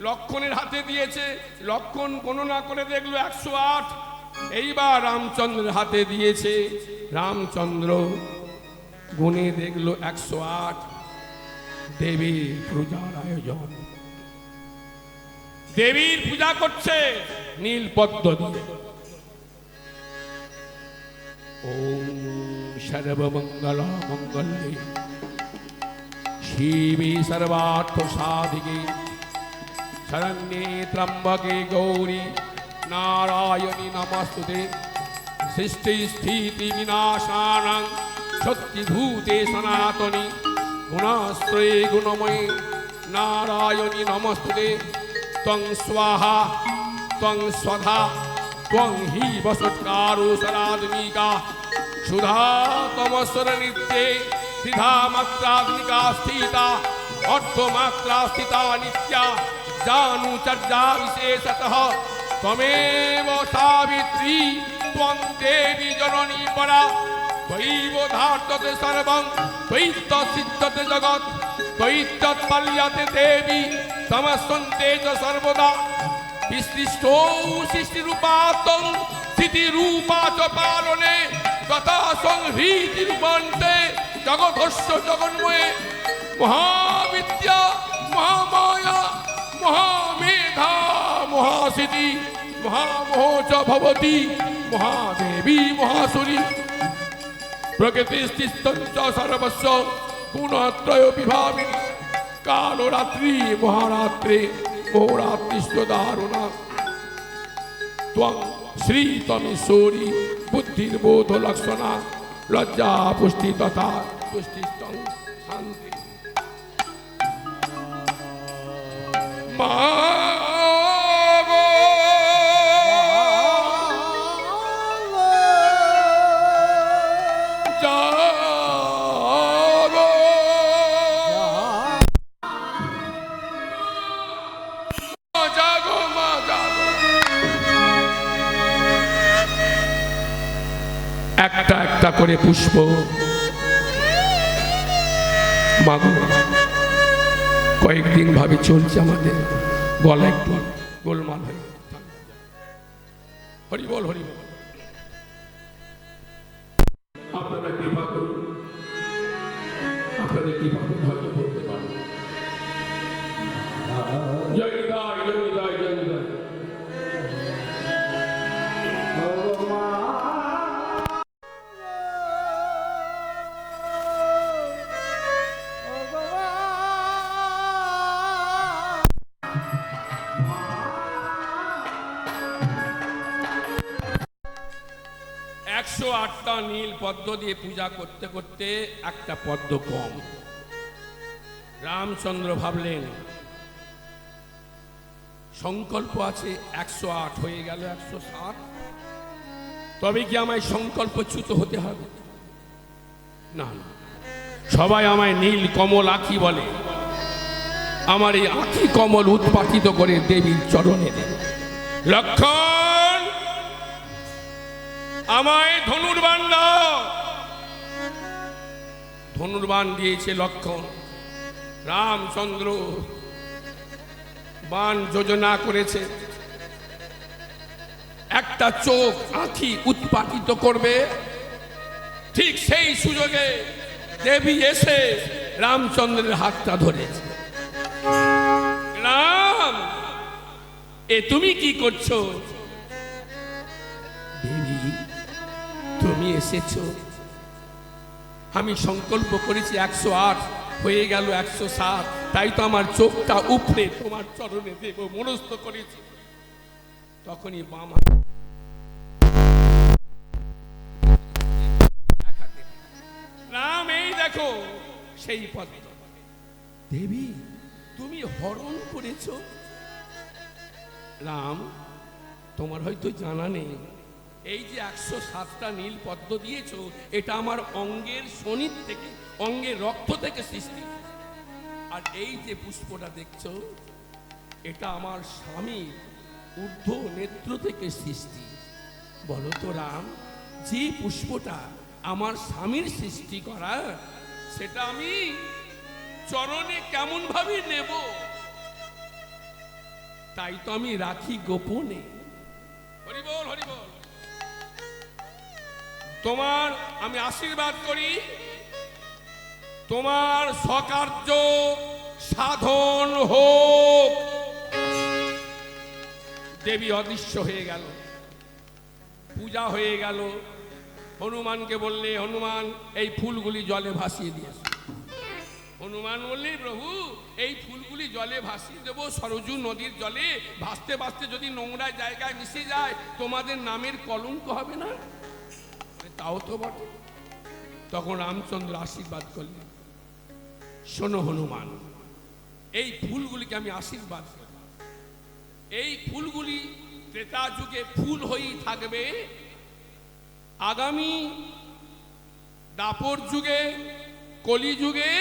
লক্ষণের হাতে দিয়েছে। লক্ষণ গণনা করে দেখলো 108। এইবার রামচন্দ্রের হাতে দিয়েছে, রামচন্দ্র গুনে দেখলো 108। দেবীর পূজার আয়োজন, দেবীর পূজা করছে নীল পদ্ম দিয়ে। ওম সর্বমঙ্গল মঙ্গলে শিবে সর্বার্থ সাধিকে শরণ্যে ত্র্যম্বকে গৌরী নারায়ণী নমস্তুতে। সৃষ্টি স্থিতি বিনাশানাং সত্যিভূতে সনাতনী গুণাশ্রয়ে গুণময়ী নারায়ণী নমস্তুতে। ত্বং স্বাহা ত্বং স্বধা ত্বং হি বসৎকারো সনাতনিকা সুধা তমস্বর নিত্যে ত্রিধা মাত্রাত্মিকা স্থিতা অর্ধমাত্রা স্থিতা নিত্যা জানুচর্যা বিশেষতঃ ত্বমেব সাবিত্রী ত্বং দেবী জননী পরা ত্বয়ৈব ধার্ততে সর্বং ত্বয়িত্তসিদ্ধতে জগৎ ত্বয়িত্তৎপল্যতে দেবী সমস্তন্তে চ সর্বদা বিসৃষ্টৌ সৃষ্টিরূপাত্মং স্থিতিরূপা চ পালনে তথা সংহৃতিরূপান্তে জগৎস্য জগন্ময়ে মহাবিদ্যা মহামায়া মহামেধা মহাসিদ্ধি মহামোহ চ ভবতি মহাদেবী মহাসুরি প্রকৃতিস্থিতং চ সর্বস্ব গুণত্রয় বিভাবিনী কালরাত্রি মহারাত্রে মহারাত্রিশ্চ দারুণা ত্বং শ্রীতমেশ্বরী বুদ্ধির্বোধ লক্ষণা লজ্জা পুষ্টি তথা তুষ্টিস্তং শান্তি। মা একটা একটা করে পুষ্প মাগো কয়েকদিন ভাবে চলছে, আমাদের গলা একটু গোলমাল হয়ে হরি বল, হরি বল। আপনারা কৃপা করুন, আপনাদের কৃপা হয়তো করতে পারেন। জয় নিতাই, জয় নিতাই, জয় নিতাই। একশো 8টা নীল পদ্ম দিয়ে পূজা করতে করতে একটা পদ্ম কম। রামচন্দ্র ভাবলেন সংকল্প আছে 108, হয়ে গেল 107, তবে কি আমায় সংকল্পচ্যুত হতে হবে? না না, সবাই আমায় নীল কমল আঁখি বলে, আমার এই আঁখি কমল উৎপাটিত করে দেবীর চরণে দেব। লক্ষণ, আমায় ধনুর্বাণ দাও। ধনুর্বাণ দিয়েছে লক্ষণ। রামচন্দ্র বাণ যোজনা করেছে, একটা চোখ আঁখি উৎপাটিত করবে। ঠিক সেই সুযোগে দেবী এসে রামচন্দ্রের হাতটা ধরেছে। রাম, এ তুমি কি করছো? দেবী, তুমি এসেছো, আমি সংকল্প করেছি 108, হয়ে গেল 107, তাই তো আমার চোখটা উপড়ে তোমার চরণে দেব মনস্থ করেছি। তখনই বাম রাম, এই দেখো সেই পদ্ম। দেবী, তুমি হরণ করেছ। রাম, তোমার হয়তো জানা নেই, এই যে 107টা নীল পদ্ম দিয়েছো, এটা আমার অঙ্গের শনির থেকে, অঙ্গের রক্ত থেকে সৃষ্টি। আর এই যে পুষ্পটা দেখছো, এটা আমার স্বামীর ঊর্ধ্ব নেত্র থেকে সৃষ্টি। বলো তো রাম, যে পুষ্পটা আমার স্বামীর সৃষ্টি করা, সেটা আমি চরণে কেমন ভাবে নেব? তাই তো আমি রাখি গোপনে। হরি বল, হরি বল। তোমার আমি আশীর্বাদ করি, তোমার সকার্য সাধন হোক। দেবী অদৃশ্য হয়ে গেল, পূজা হয়ে গেল। হনুমানকে বললে, হনুমান এই ফুলগুলি জলে ভাসিয়ে দিয়েছে। হনুমান বললে, প্রভু এই ফুলগুলি জলে ভাসিয়ে দেবো, সরজু নদীর জলে ভাসতে ভাসতে যদি নোংরা জায়গায় মিশে যায়, তোমাদের নামের কলঙ্ক হবে না? তাও তো বটে। তখন রামচন্দ্র আশীর্বাদ করলেন, শোনো হনুমান, এই ফুলগুলিকে আমি আশীর্বাদ করি, এই ফুলগুলি ত্রেতা যুগে ফুল হয়েই থাকবে, আগামী দাপর যুগে, কলি যুগে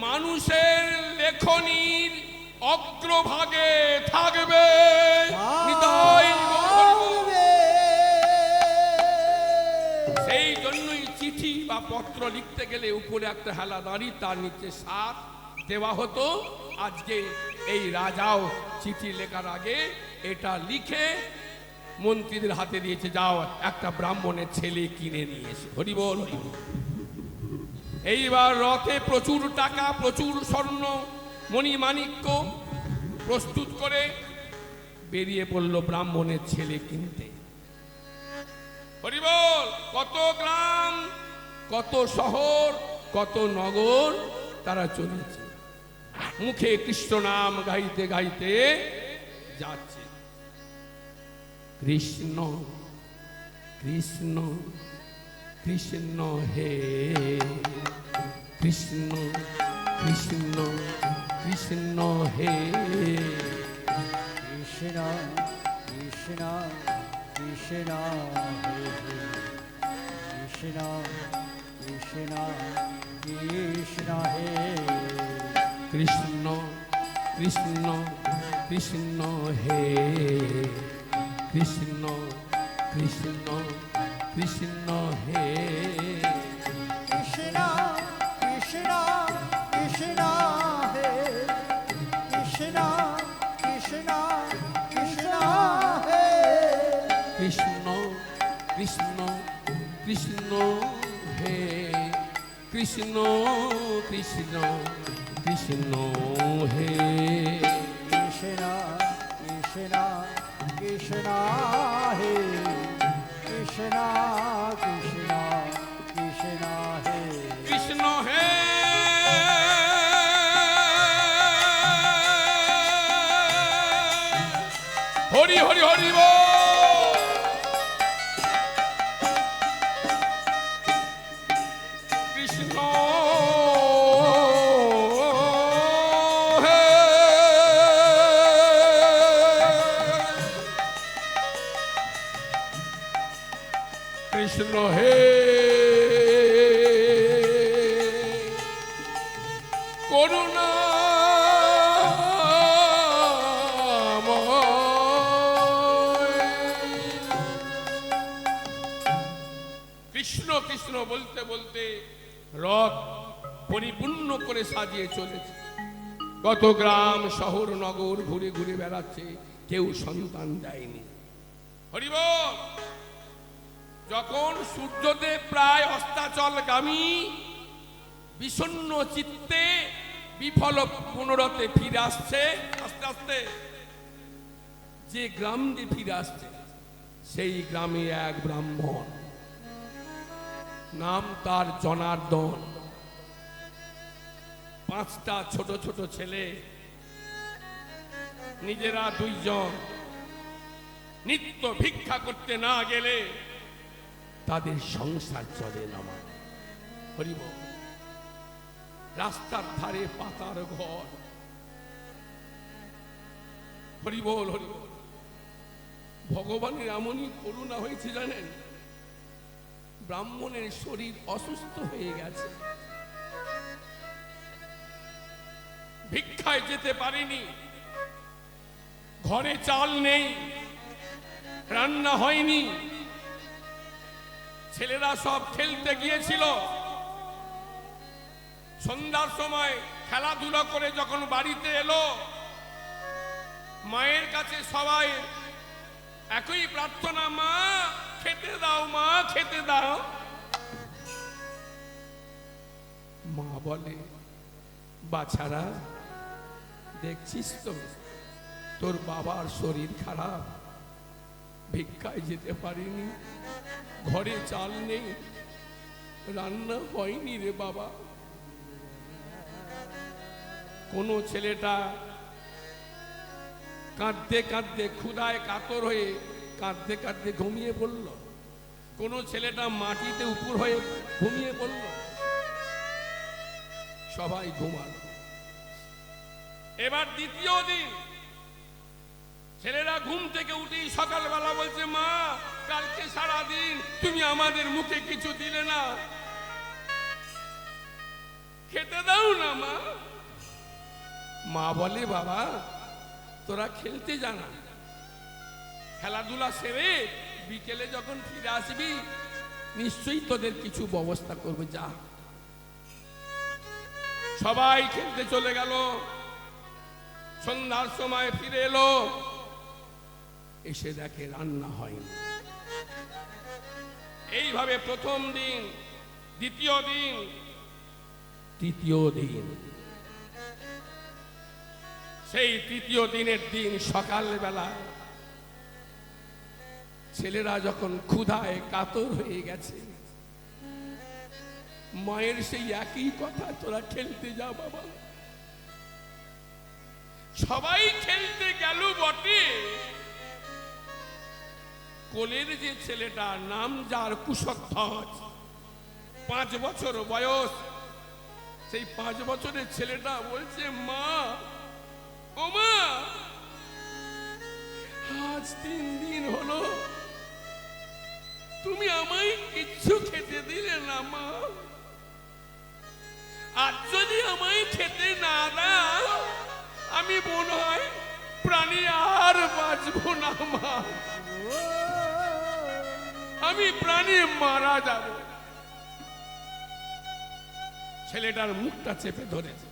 মানুষের লেখনীর অগ্রভাগে থাকবে। নিতাই গৌর। সেই জন্যই চিঠি বা পত্র লিখতে গেলে উপরে একটা হেলা দাঁড়ি, তার নিচে 7 দেওয়া হতো। আজকে এই রাজাও চিঠি লেখার আগে এটা লিখে মন্ত্রীদের হাতে দিয়েছে, যাও একটা ব্রাহ্মণের ছেলে কিনে নিয়ে এসে। হরি বল, হরি বল। এইবার রথে প্রচুর টাকা, প্রচুর স্বর্ণ মণিমাণিক্য প্রস্তুত করে বেরিয়ে পড়ল ব্রাহ্মণের ছেলে কিনতে। হরি বল। কত গ্রাম, কত শহর, কত নগর তারা চলেছে, মুখে কৃষ্ণ নাম গাইতে গাইতে যাচ্ছে। কৃষ্ণ কৃষ্ণ কৃষ্ণ হে কৃষ্ণ কৃষ্ণ কৃষ্ণ হে কৃষ্ণ কৃষ্ণ কৃষ্ণ হে কৃষ্ণ কৃষ্ণ কৃষ্ণ হে কৃষ্ণ কৃষ্ণ কৃষ্ণ হে কৃষ্ণ কৃষ্ণ কৃষ্ণ হে কৃষ্ণ কৃষ্ণ কৃষ্ণ হে কৃষ্ণ কৃষ্ণ কৃষ্ণ হে কৃষ্ণ হে কৃষ্ণ কৃষ্ণ কৃষ্ণ হে কৃষ্ণ কৃষ্ণ কৃষ্ণ হে কৃষ্ণ কৃষ্ণ কৃষ্ণ হে কৃষ্ণ হে হরি হরি হরি বল। কৃষ্ণ হে কৃষ্ণ হে করুণা কৃষ্ণ কৃষ্ণ বলতে বলতে রথ পরিপূর্ণ করে সাজিয়ে চলেছে। কত গ্রাম শহর নগর ঘুরে ঘুরে বেড়াচ্ছে, কেউ সন্তান দেয়নি। হরিবল। যখন সূর্যদেব প্রায় অস্তাচলগামী বিষণ্ণ চিত্তে বিফল পুনরতে ফিরে আসছে, আস্তে আস্তে যে গ্রাম দিয়ে ফিরে আসছে সেই গ্রামে এক ব্রাহ্মণ, নাম তার জনার্দন। 5টা ছোট ছোট ছেলে, নিজেরা 2 জন। নিত্য ভিক্ষা করতে না গেলে তাদের সংসার চলে না। হরিব। রাস্তার ধারে পাতার ঘর। হরিবল হরিবল। ভগবানের এমনই করুণা হয়েছে জানেন, ব্রাহ্মণের শরীর অসুস্থ হয়ে গেছে, ভিক্ষায় যেতে পারেনি, ঘরে চাল নেই, রান্না হয়নি, ছেলেরা সব খেলতে গিয়েছিল। সন্ধ্যার সময় খেলাধুলা করে যখন বাড়িতে এলো, মায়ের কাছে সবাই একই প্রার্থনা, মা খেতে দাও, মা খেতে দাও। মা বলে, বাছারা দেখছিস তো তোর বাবার শরীর খারাপ, ভিক্ষায় যেতে পারিনি, ঘরে চাল নেই, রান্না হয়নি রে বাবা। কোন ছেলেটা কাঁদতে কাঁদতে ক্ষুধায় কাতর হয়ে কাঁদতে কাঁদতে ঘুমিয়ে পড়ল, কোন ছেলেটা মাটিতে উপর হয়ে ঘুমিয়ে পড়ল, সবাই ঘুমাল। এবার দ্বিতীয় দিন ছেলেরা ঘুম থেকে উঠেই সকালবেলা বলছে, মা কালকে সারাদিন তুমি আমাদের মুখে কিছু দিলে না, খেতে দাও না মা। মা বলে, বাবা তোরা খেলতে জানা, খেলাধুলা সেরে বিকেলে যখন ফিরে আসবি নিশ্চয়ই তোদের কিছু ব্যবস্থা করবে, যা। সবাই খেলতে চলে গেল। সন্ধ্যার সময় ফিরে এলো, এসে দেখে রান্না হয়নি। এইভাবে প্রথম দিন, দ্বিতীয় দিন, তৃতীয় দিন। সেই তৃতীয় দিনের দিন সকালবেলা ছেলেরা যখন ক্ষুধায় কাতর হয়ে গেছে, মায়ের সেই একই কথা, তোরা খেলতে যা বাবা। সবাই খেলতে গেল বটে, কোলের যে ছেলেটা, নাম যার কুশধ্বজ, 5 বছর বয়স, সেই 5 বছরের ছেলেটা বলছে, মা ও মা, আজ 3 দিন হলো তুমি আমায় কিচ্ছু খেতে দিলে না মা, আজ যদি আমায় খেতে না দাও আমি মনে হয় প্রাণী আর বাঁচবো না মা, আমি প্রাণী মারা যাব। ছেলেটার মুখটা চেপে ধরেছে,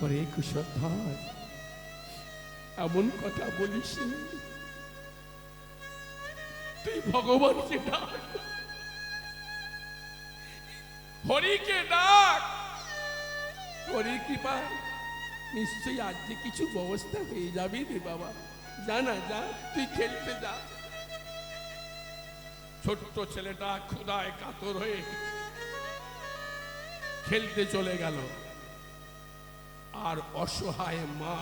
ওরে কুশধ্বজ এমন কথা বলিস, তুই ভগবানকে ডাক, হরিকে ডাক। হরির কৃপা নিশ্চয়ই আজকে কিছু ব্যবস্থা হয়ে যাবে রে বাবা। যা না, যা, তুই খেলতে যা। ছোট্ট ছেলেটা ক্ষুধায় কাতর হয়ে খেলতে চলে গেল। আর অসহায় মা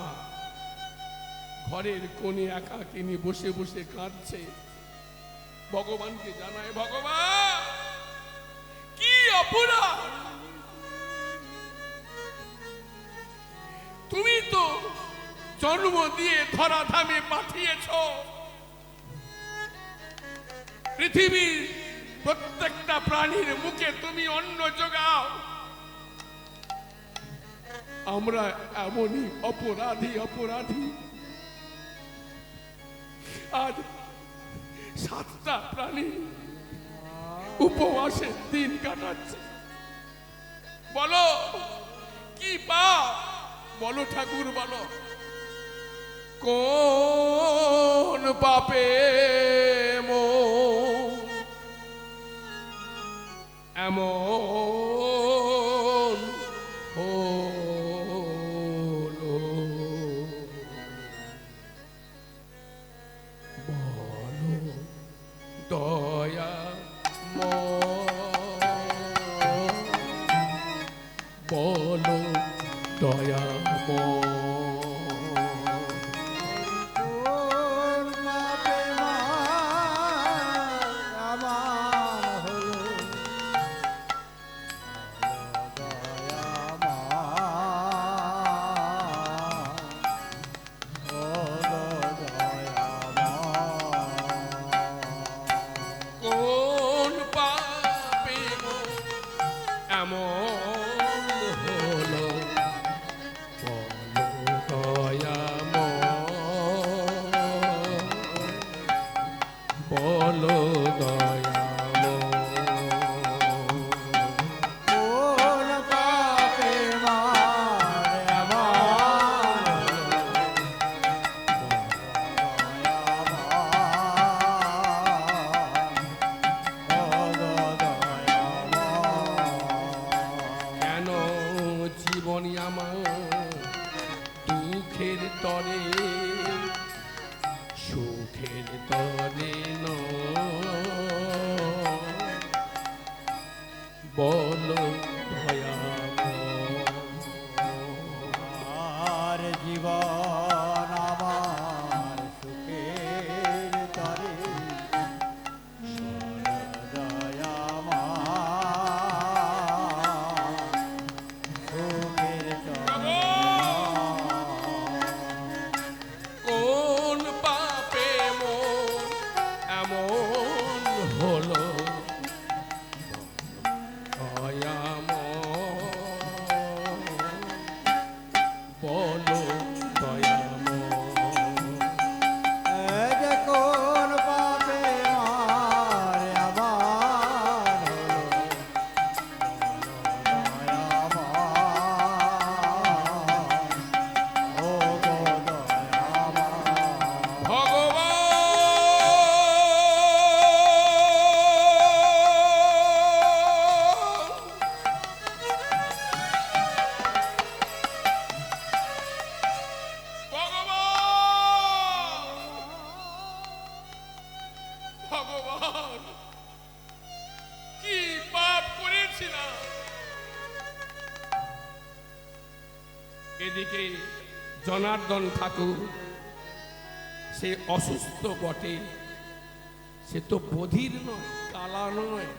ঘরের কোণে একাকিনী বসে বসে কাঁদছে, ভগবানকে জানায়, ভগবান কি অপরাধ, তুমি তো জন্ম দিয়ে ধরাধামে পাঠিয়েছ, পৃথিবীর প্রত্যেকটা প্রাণীর মুখে তুমি অন্ন যোগাও, আমরা এমনই অপরাধী। আজ 7টা প্রাণী উপবাসের দিন কাটাচ্ছে। বলো কি পাপ, বলো ঠাকুর, বলো কোন পাপে এমন হলো, বলো দয়া বলো দয়া এদিকে জনার্দন ঠাকুর সে অসুস্থ বটে, সে তো বধির নয়, কালা নয়।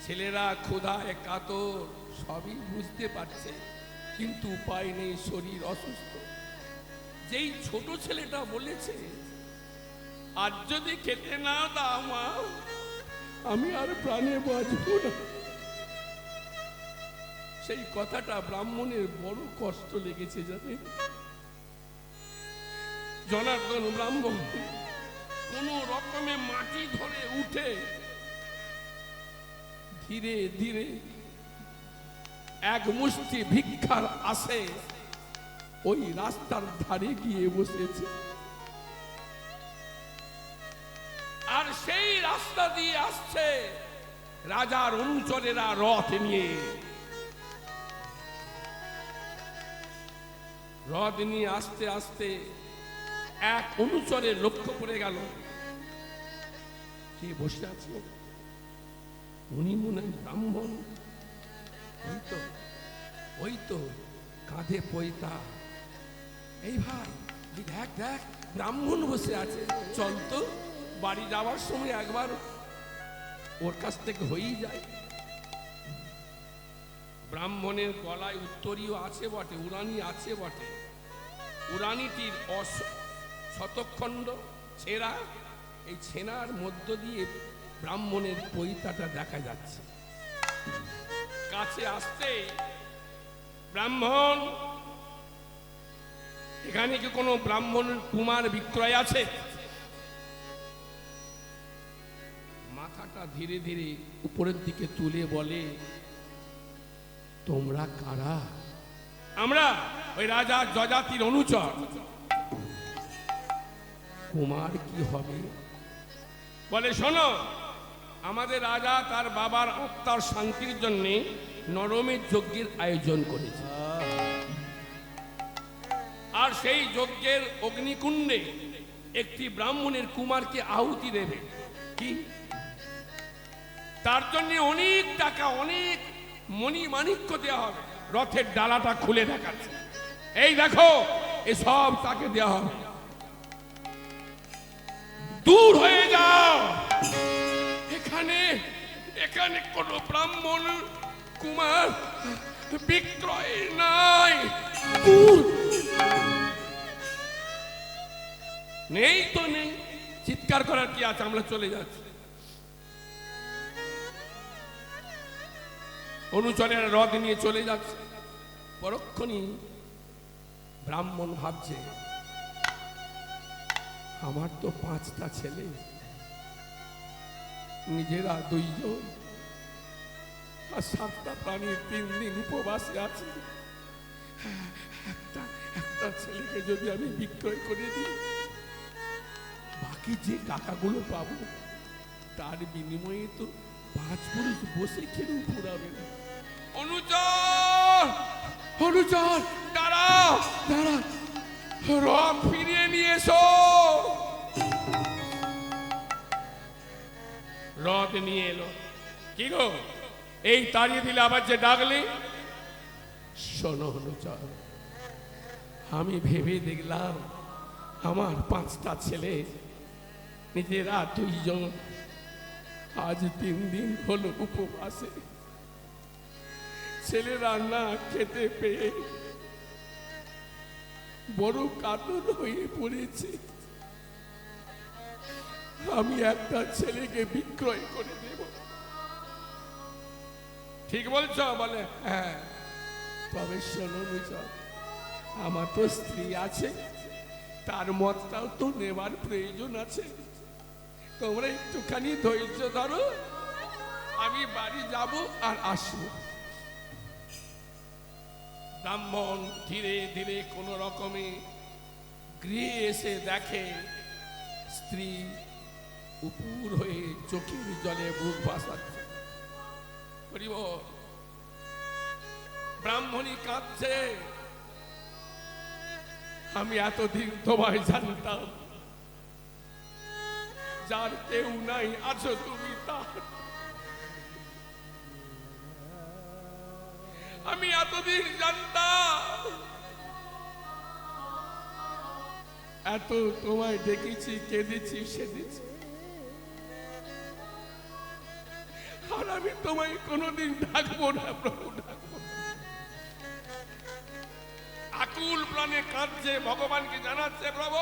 ছেলেরা ক্ষুধায় কাতর, সবই বুঝতে পারছে, কিন্তু উপায় নেই, শরীর অসুস্থ। যেই ছোট ছেলেটা বলেছে, আজ যদি খেতে না দাও মা, আমি আর প্রাণে বাঁচব না, সেই কথাটা ব্রাহ্মণের বড় কষ্ট লেগেছে জানেন। জনার্দন ব্রাহ্মণ কোন রকমে মাটি ধরে উঠে ধীরে ধীরে এক মুষ্টি ভিক্ষার আসে ওই রাস্তার ধারে গিয়ে বসেছে। রাস্তা দিয়ে আসছে রাজার অনুচরেরা রথ নিয়ে। রথ নিয়ে আস্তে আস্তে এক অনুচরের লক্ষ্য পড়ে গেল, কে বসে আছে, উনি মনে হয় ব্রাহ্মণ। ওই তো কাঁধে পৈতা। এই ভাই, এই দেখ দেখ, ব্রাহ্মণ বসে আছে, চল তো বাড়ি যাওয়ার সময় একবার ওর কাছ থেকে হয়েই যায়। ব্রাহ্মণের গলায় উত্তরীয় আছে বটে, উড়ানি আছে বটে, উড়ানিটির শতখণ্ড ছেঁড়া, এই ছেঁড়ার মধ্য দিয়ে ব্রাহ্মণের পৈতাটা দেখা যাচ্ছে। কাছে আসতে, ব্রাহ্মণ, এখানে কি কোনো ব্রাহ্মণ কুমার বিক্রয় আছে? মাথাটা ধীরে ধীরে উপরের দিকে তুলে বলে, তোমরা কারা? আমরা ওই রাজা যজাতির অনুচর। কুমার কি হবে? বলে, শোনো, আমাদের রাজা তার বাবার আত্মার শান্তির জন্য নরমের যজ্ঞের আয়োজন করেছে, আর সেই যজ্ঞের অগ্নিকুণ্ডে একটি ব্রাহ্মণের কুমারকে আহুতি দেবে। কি? তার জন্য অনেক টাকা, অনেক মণি মাণিক্য দেওয়া হবে। রথের ডালাটা খুলে দেখাচ্ছে, এই দেখো, এসব তাকে দেওয়া হবে। দূর হয়ে যাও, এখানে এখানে কোনো ব্রাহ্মণ কুমার বিক্রয় নাই। নেই তো নেই, চিৎকার করার কি আছে, আমরা চলে যাচ্ছি। অনুচরের রথ নিয়ে চলে যাচ্ছে। পরক্ষণই ব্রাহ্মণ ভাবছে, আমার তো 5টা ছেলে, নিজেরা 2 জন, আর 7টা প্রাণীর 3 দিন উপবাসে আছে। একটা ছেলেকে যদি আমি বিক্রয় করে দিই, বাকি যে টাকাগুলো পাবো তার বিনিময়ে তো 5 পুরুষ বসে খেলেও ফুরাবে না। অনুচর, অনুচর, দাঁড়াও, দাঁড়া, রথ ফিরিয়ে নিয়ে এসো। রথ নিয়ে এলো। কি গো, এই তাড়িয়ে দিলে আবার যে ডাকলে? শোনো অনুচর, আমি ভেবে দেখলাম আমার 5টা ছেলে, নিজেরা 2 জন, আজ 3 দিন হলো উপবাসে। ছেলেরা না খেতে পেয়ে বড় কাতর হয়ে পড়েছে। আমি একটা ছেলেকে বিক্রয় করে দেব। ঠিক বলছ? বলে, হ্যাঁ, তবে শোনো অনুচর, আমার তো স্ত্রী আছে, তার মতটাও তো নেবার প্রয়োজন আছে। তোমরা একটুখানি ধৈর্য ধরো, আমি বাড়ি যাব আর আসবো। ব্রাহ্মণ ধীরে ধীরে কোন রকমে গৃহে এসে দেখে স্ত্রী উপুর হয়ে চোখের জলে বুক ভাসাচ্ছে। ব্রাহ্মণী কাঁদছে, আমি এতদিন তোমায় জানতাম, যার কেউ নাই আছো তুমি তার। আমি এতদিন জানতাম, এত তোমায় ডেকেছি, কেঁদেছি, সেদেছি, আর আমি তোমায় কোনোদিন ডাকবো না প্রভু, ডাকবো না। আকুল প্রাণে কাঁদছে, ভগবানকে জানাচ্ছে, প্রভু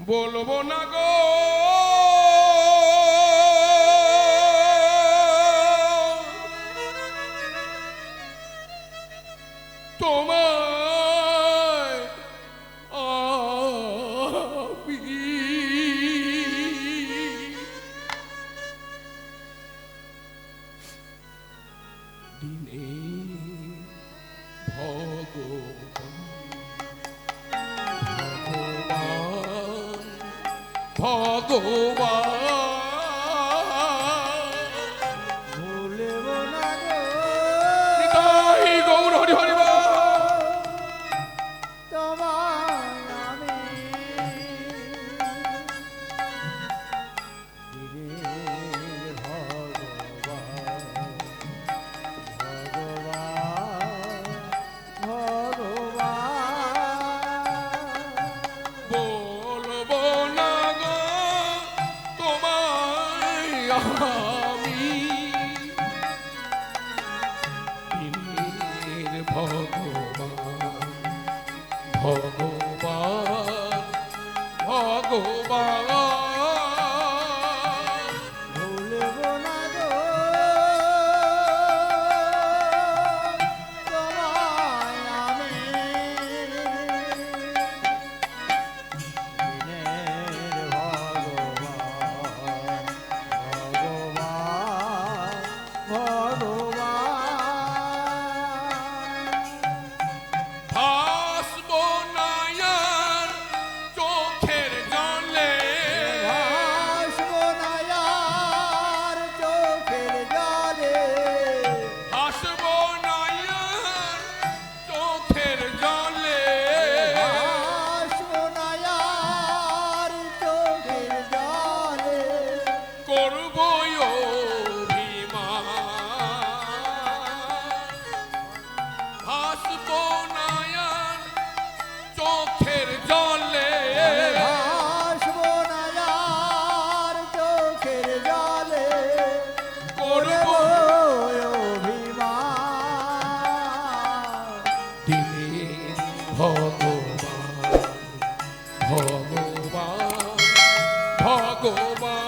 বলবো না গো তোমায় আমি। দিনে ভগবান ভগবান ভুলব না গো নিতাই গৌর হরি হরি বল। তোমায় আমি দিনের ভগবান ভগবান বলবো না গো তোমায় আমি দিনের ভগবান ভগবান ভগবান ভুলব না গো তোমায় আমি দিনের ভগবান ভগবান ভগবান ভাসবো না আর চোখের জলে ভাসবো না আর চোখের জলে ভাসবো না আর চোখের জলে ভাসবো না আর চোখের জলে করবো অভিমান ভাসবো না আর চোখের জলে ভাসবো না আর চোখের জলে করবো অভিমান দিনের ভগবান ভগবান ভগবান